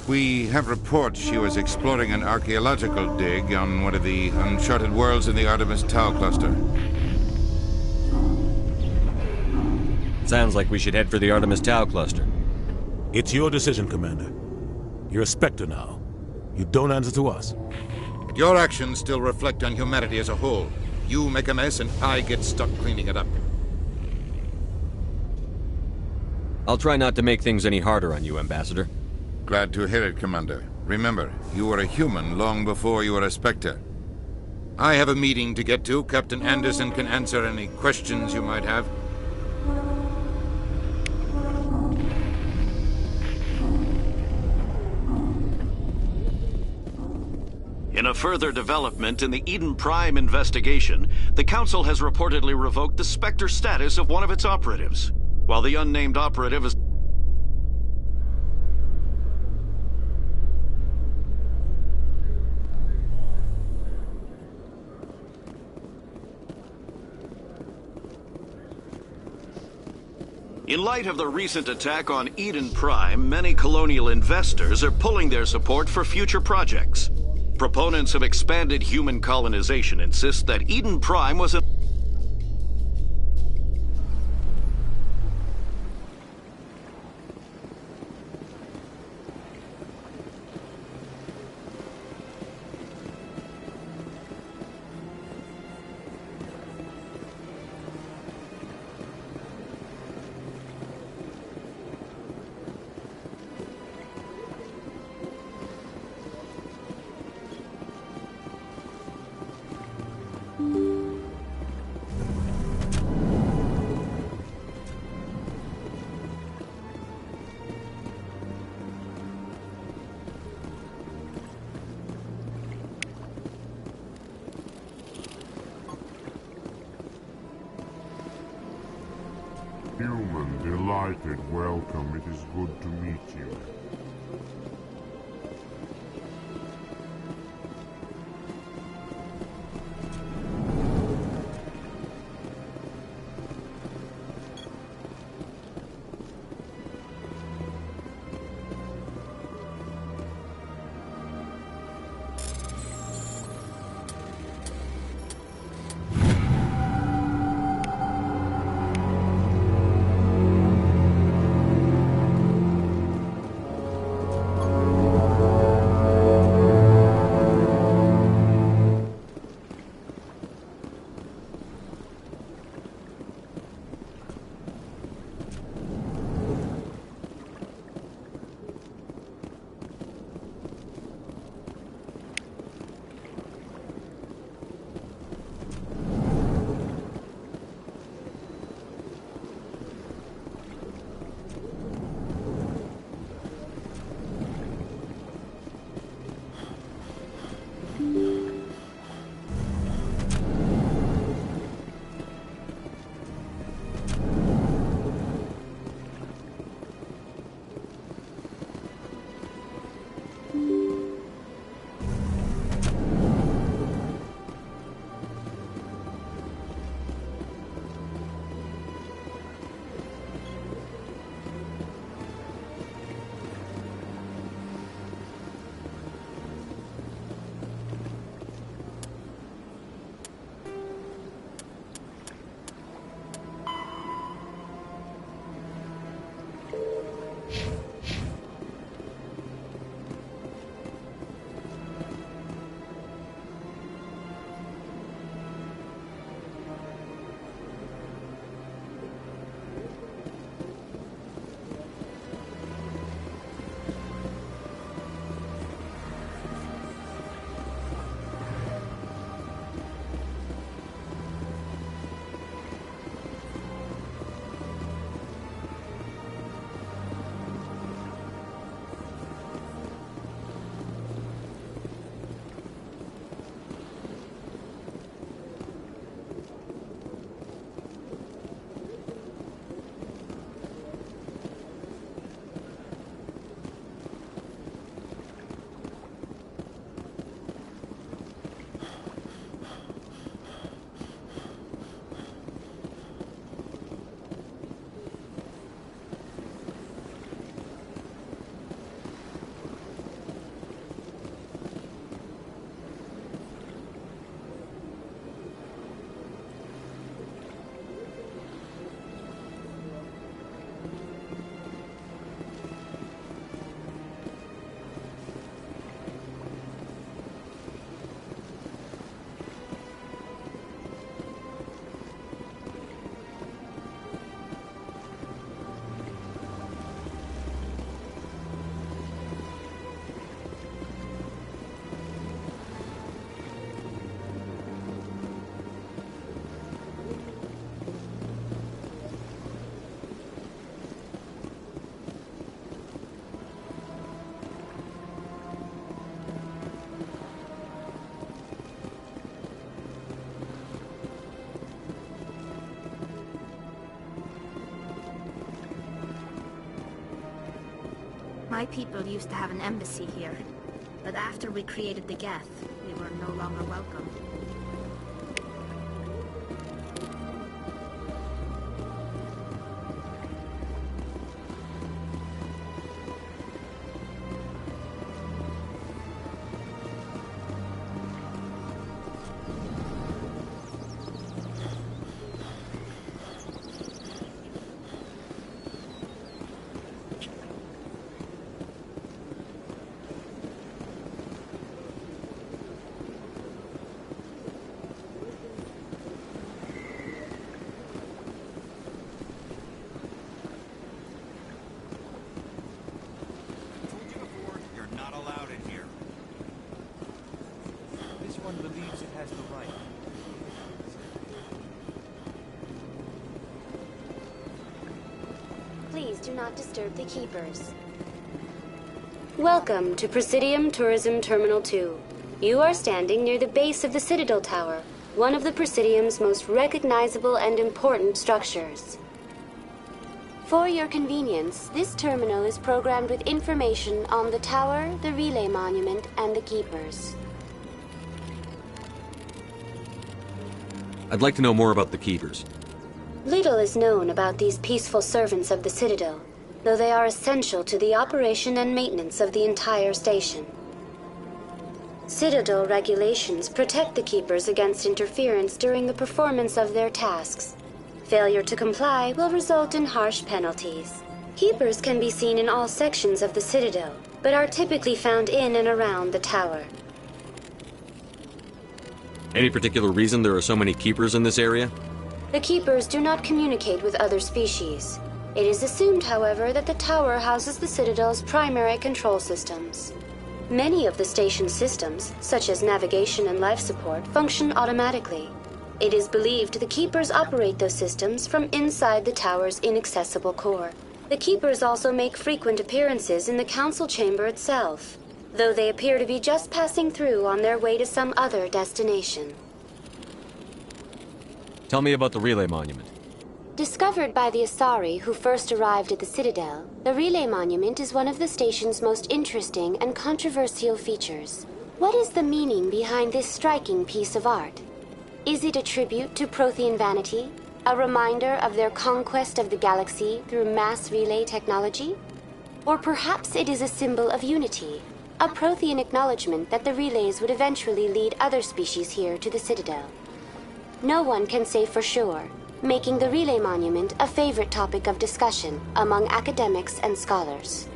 We have reports she was exploring an archaeological dig on one of the uncharted worlds in the Artemis Tau cluster. Sounds like we should head for the Artemis Tau cluster. It's your decision, Commander. You're a Spectre now. You don't answer to us. Your actions still reflect on humanity as a whole. You make a mess and I get stuck cleaning it up. I'll try not to make things any harder on you, Ambassador. Glad to hear it, Commander. Remember, you were a human long before you were a Spectre. I have a meeting to get to. Captain Anderson can answer any questions you might have. In a further development in the Eden Prime investigation, the Council has reportedly revoked the Spectre status of one of its operatives. While the unnamed operative is... In light of the recent attack on Eden Prime, many colonial investors are pulling their support for future projects. Proponents of expanded human colonization insist that Eden Prime was a... Human, delighted, welcome. It is good to meet you. My people used to have an embassy here, but after we created the Geth, we were no longer welcome. Please do not disturb the Keepers. Welcome to Presidium Tourism Terminal 2. You are standing near the base of the Citadel Tower, one of the Presidium's most recognizable and important structures. For your convenience, this terminal is programmed with information on the tower, the relay monument, and the Keepers. I'd like to know more about the Keepers. Little is known about these peaceful servants of the Citadel, though they are essential to the operation and maintenance of the entire station. Citadel regulations protect the Keepers against interference during the performance of their tasks. Failure to comply will result in harsh penalties. Keepers can be seen in all sections of the Citadel, but are typically found in and around the tower. Any particular reason there are so many Keepers in this area? The Keepers do not communicate with other species. It is assumed, however, that the tower houses the Citadel's primary control systems. Many of the station's systems, such as navigation and life support, function automatically. It is believed the Keepers operate those systems from inside the tower's inaccessible core. The Keepers also make frequent appearances in the council chamber itself, though they appear to be just passing through on their way to some other destination. Tell me about the relay monument. Discovered by the Asari who first arrived at the Citadel, the relay monument is one of the station's most interesting and controversial features. What is the meaning behind this striking piece of art? Is it a tribute to Prothean vanity? A reminder of their conquest of the galaxy through mass relay technology? Or perhaps it is a symbol of unity, a Prothean acknowledgement that the relays would eventually lead other species here to the Citadel. No one can say for sure, making the relay monument a favorite topic of discussion among academics and scholars.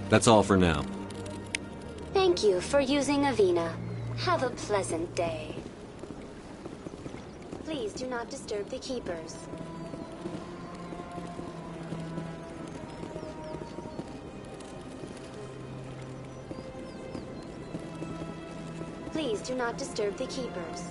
That's all for now. Thank you for using Avina. Have a pleasant day. Please do not disturb the Keepers. Please do not disturb the Keepers.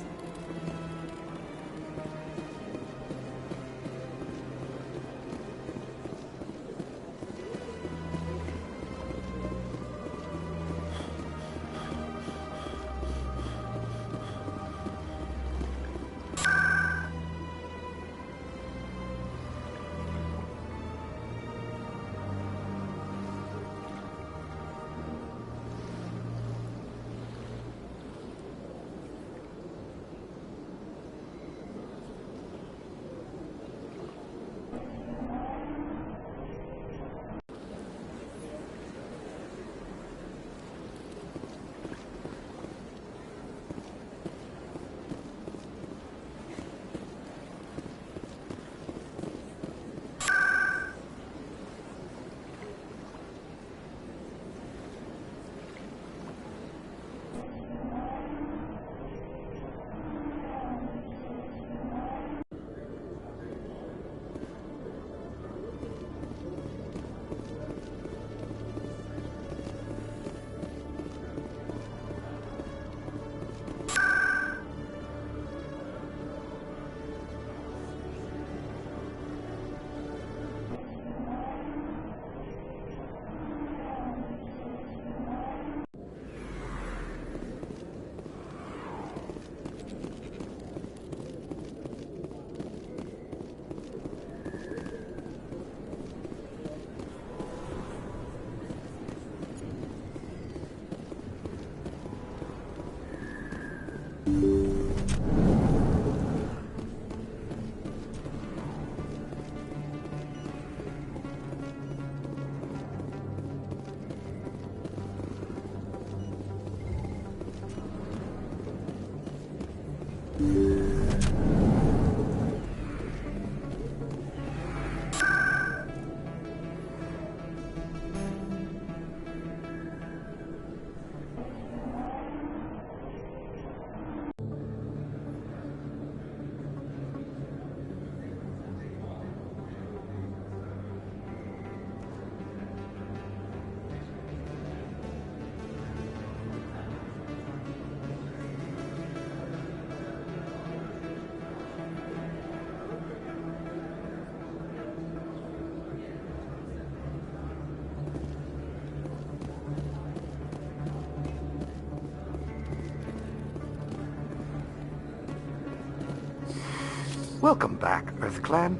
Welcome back, EarthClan.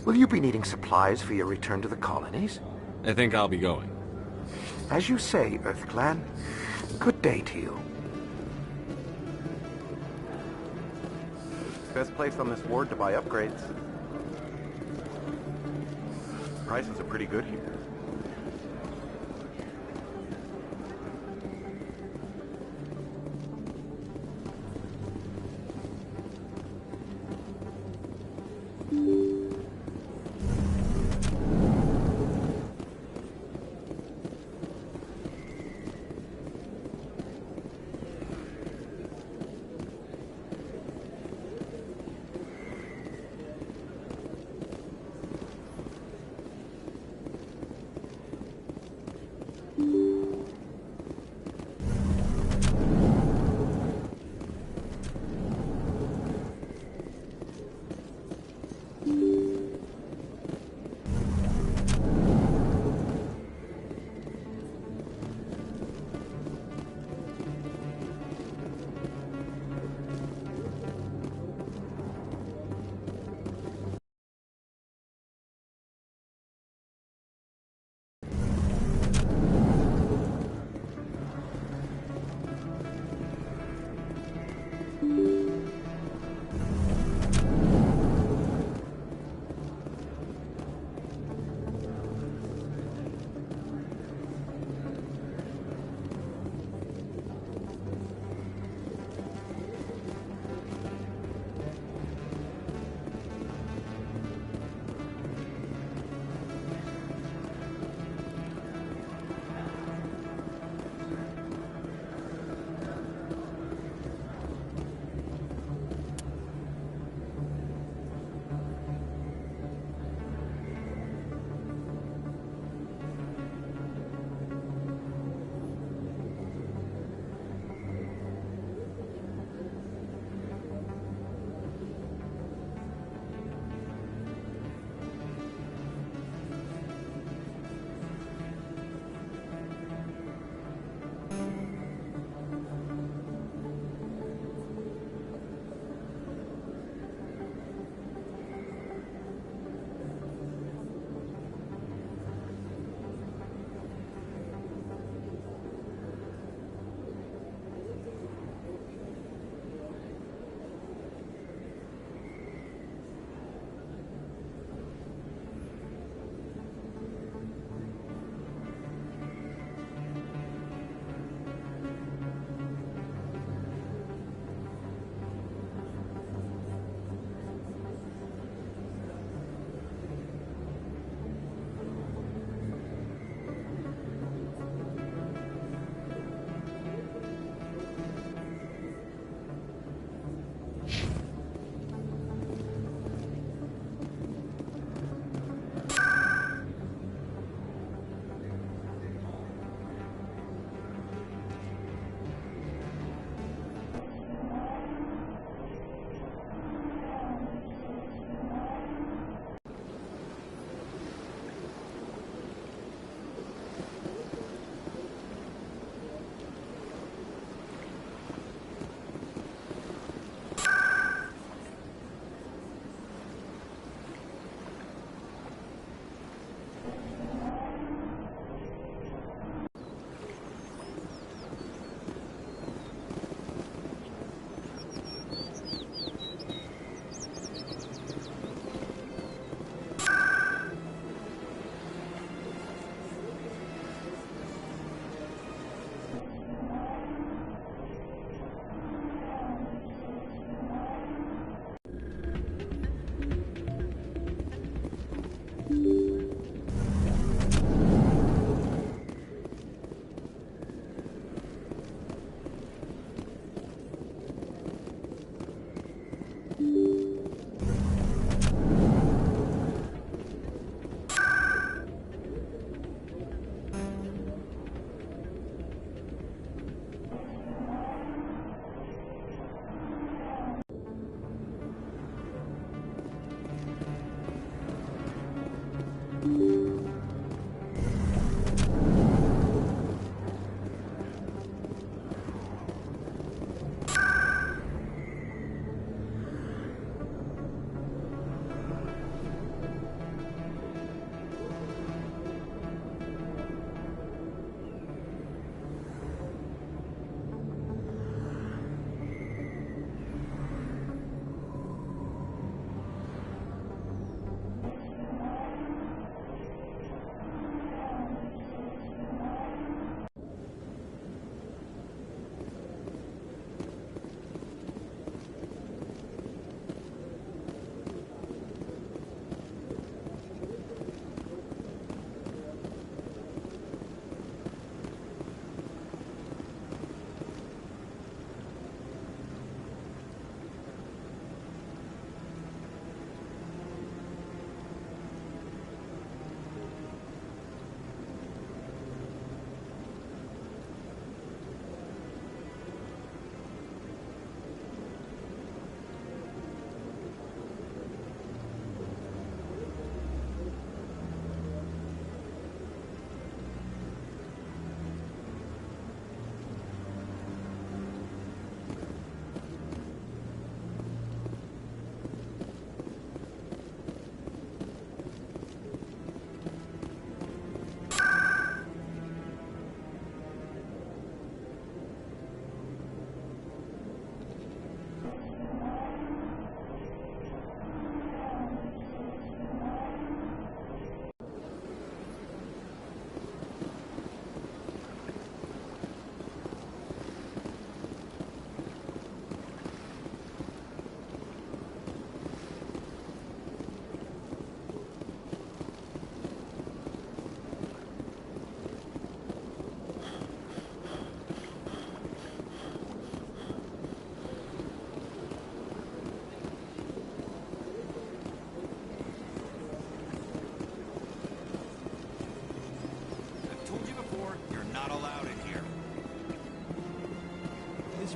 Will you be needing supplies for your return to the colonies? I think I'll be going. As you say, EarthClan. Good day to you. Best place on this ward to buy upgrades. Prices are pretty good here.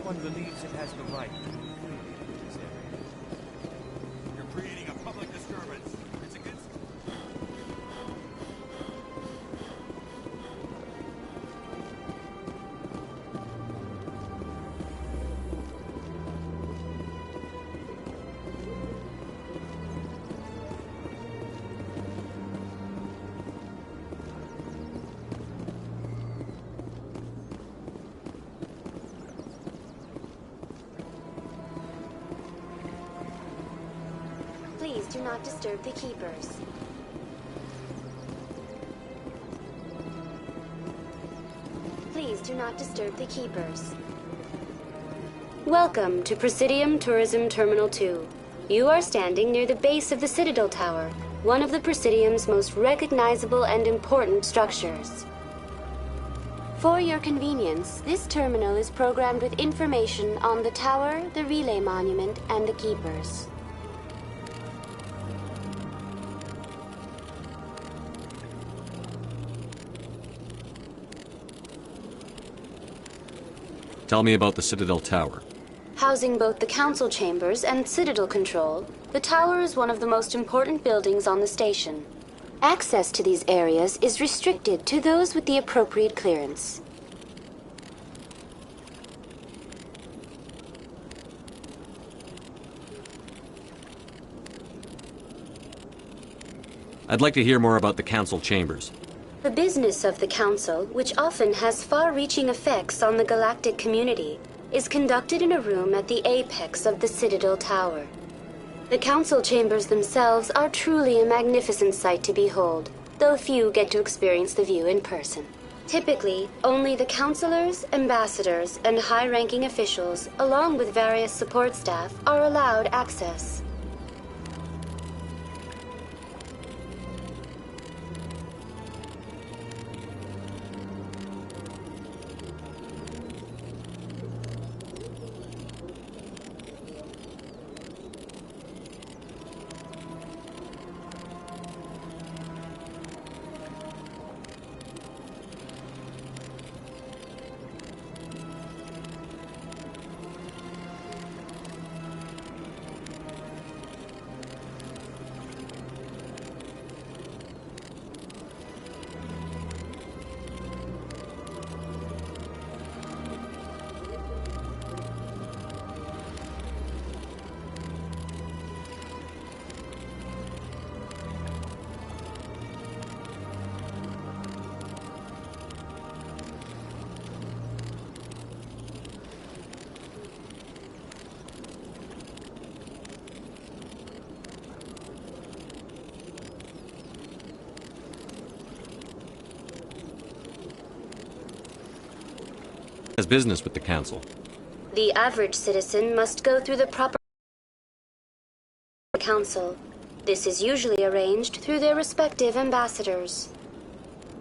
one believes it has the right to freely in this area. You're creating a public disturbance. It's against... Please do not disturb the keepers. Please do not disturb the keepers. Welcome to Presidium Tourism Terminal 2. You are standing near the base of the Citadel Tower, one of the Presidium's most recognizable and important structures. For your convenience, this terminal is programmed with information on the tower, the relay monument, and the keepers. Tell me about the Citadel Tower. Housing both the council chambers and Citadel Control, the tower is one of the most important buildings on the station. Access to these areas is restricted to those with the appropriate clearance. I'd like to hear more about the council chambers. The business of the Council, which often has far-reaching effects on the galactic community, is conducted in a room at the apex of the Citadel Tower. The Council chambers themselves are truly a magnificent sight to behold, though few get to experience the view in person. Typically, only the councilors, ambassadors, and high-ranking officials, along with various support staff, are allowed access. Has business with the council. The average citizen must go through the proper council. This is usually arranged through their respective ambassadors.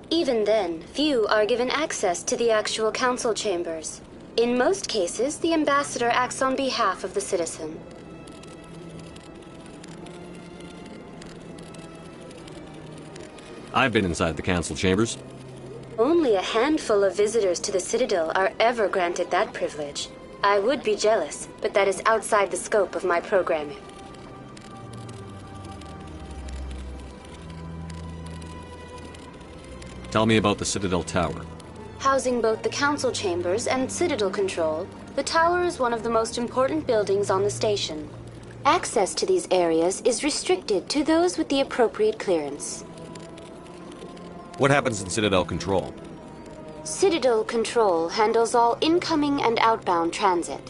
Even then, few are given access to the actual council chambers. In most cases, the ambassador acts on behalf of the citizen. I've been inside the council chambers. Only a handful of visitors to the Citadel are ever granted that privilege. I would be jealous, but that is outside the scope of my programming. Tell me about the Citadel Tower. Housing both the council chambers and Citadel Control, the tower is one of the most important buildings on the station. Access to these areas is restricted to those with the appropriate clearance. What happens in Citadel Control? Citadel Control handles all incoming and outbound transit.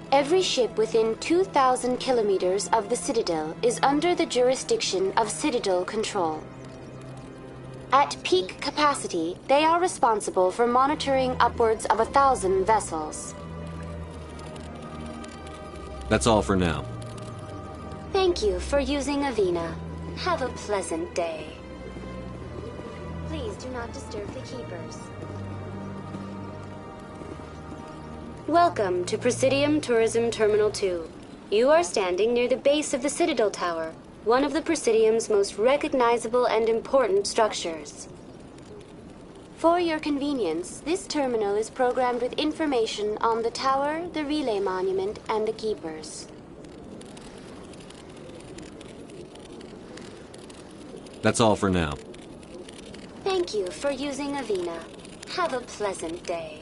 Every ship within 2,000 kilometers of the Citadel is under the jurisdiction of Citadel Control. At peak capacity, they are responsible for monitoring upwards of 1,000 vessels. That's all for now. Thank you for using Avina. Have a pleasant day. Please do not disturb the keepers. Welcome to Presidium Tourism Terminal 2. You are standing near the base of the Citadel Tower, one of the Presidium's most recognizable and important structures. For your convenience, this terminal is programmed with information on the tower, the relay monument, and the keepers. That's all for now. Thank you for using Avina. Have a pleasant day.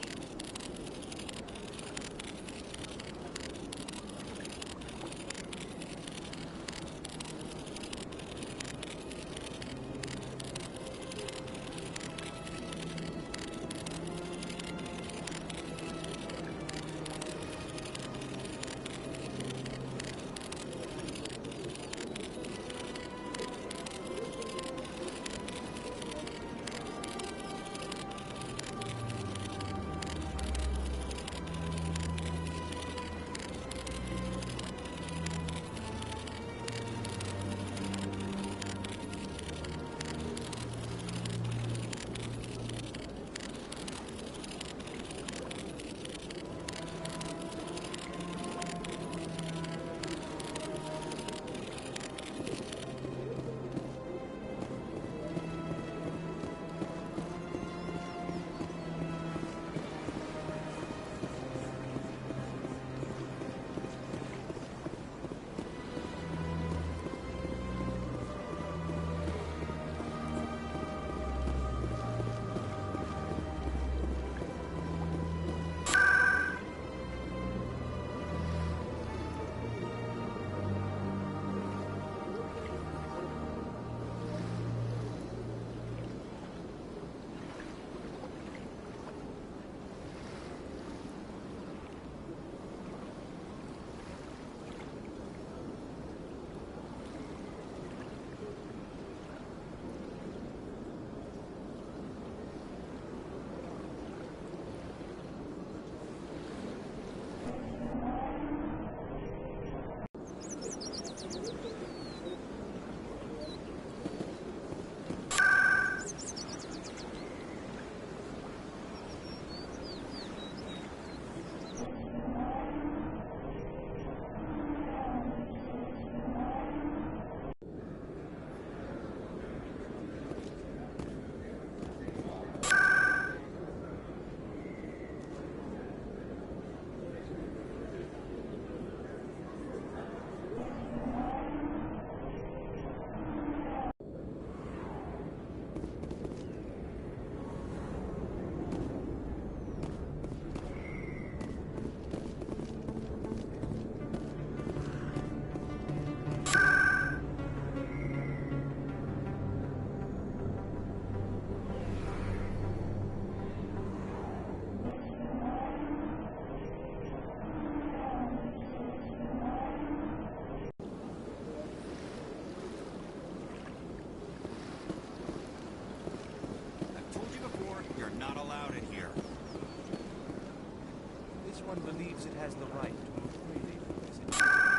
believes it has the right to move freely from this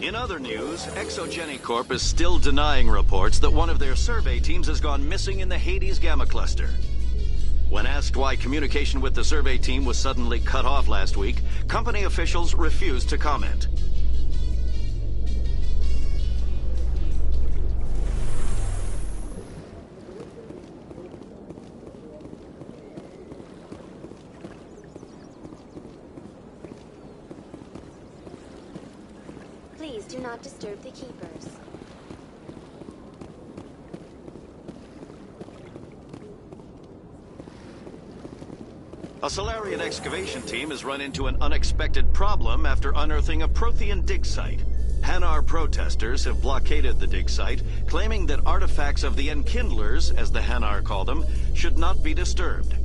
In other news, Exogeny Corp is still denying reports that one of their survey teams has gone missing in the Hades Gamma Cluster. When asked why communication with the survey team was suddenly cut off last week, company officials refused to comment. Please do not disturb the keepers. A Solarian excavation team has run into an unexpected problem after unearthing a Prothean dig site. Hanar protesters have blockaded the dig site, claiming that artifacts of the Enkindlers, as the Hanar call them, should not be disturbed.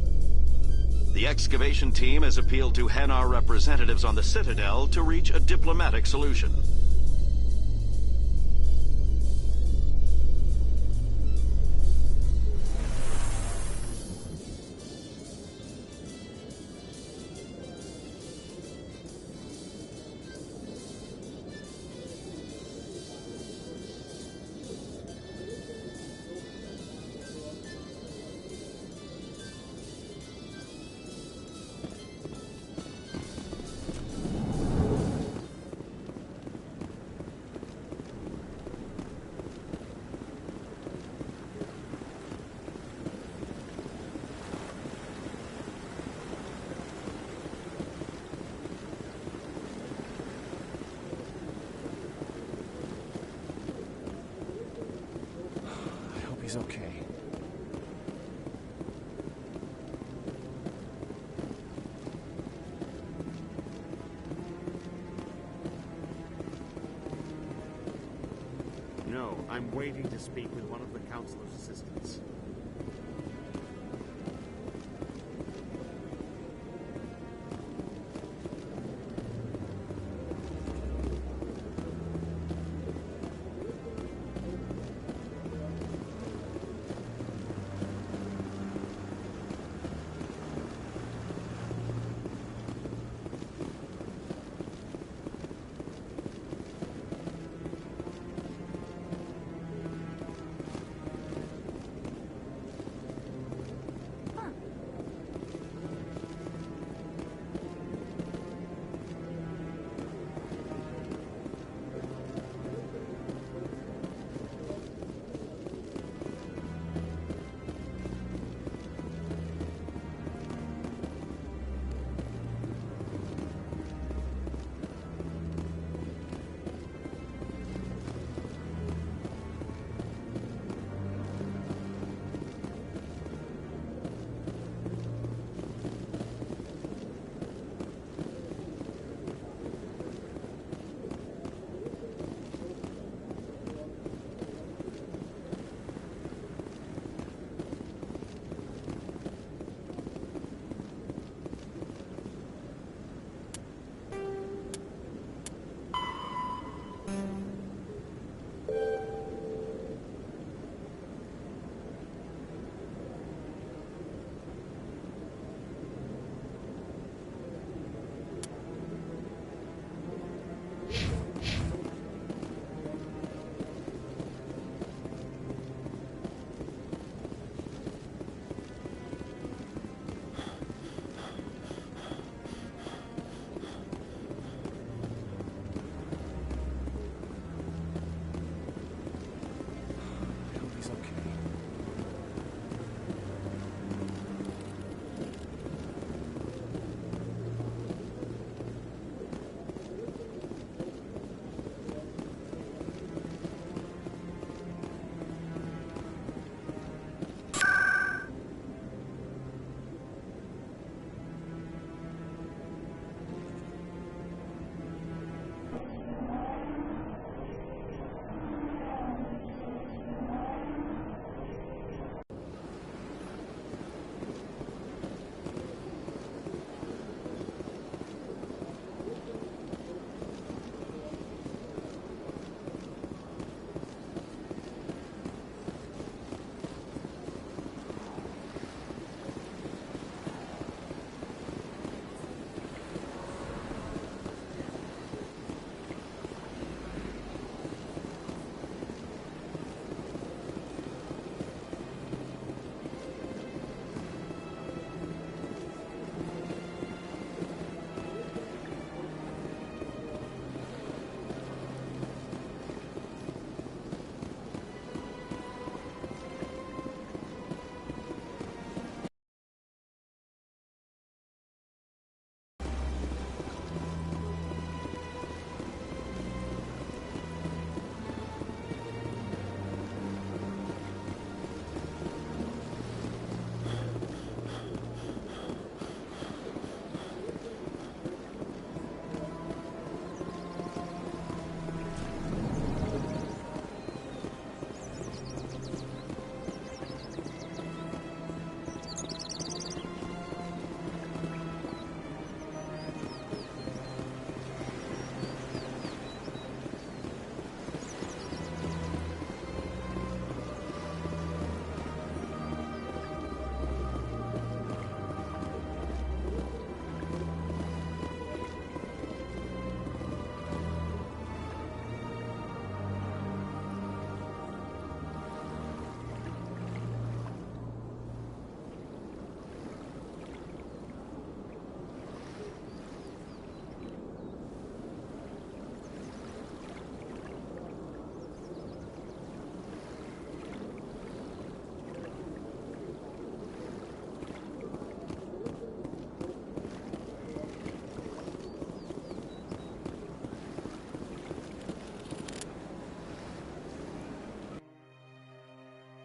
The excavation team has appealed to Hanar representatives on the Citadel to reach a diplomatic solution. He's okay. No, I'm waiting to speak with one of the Councilor's assistants.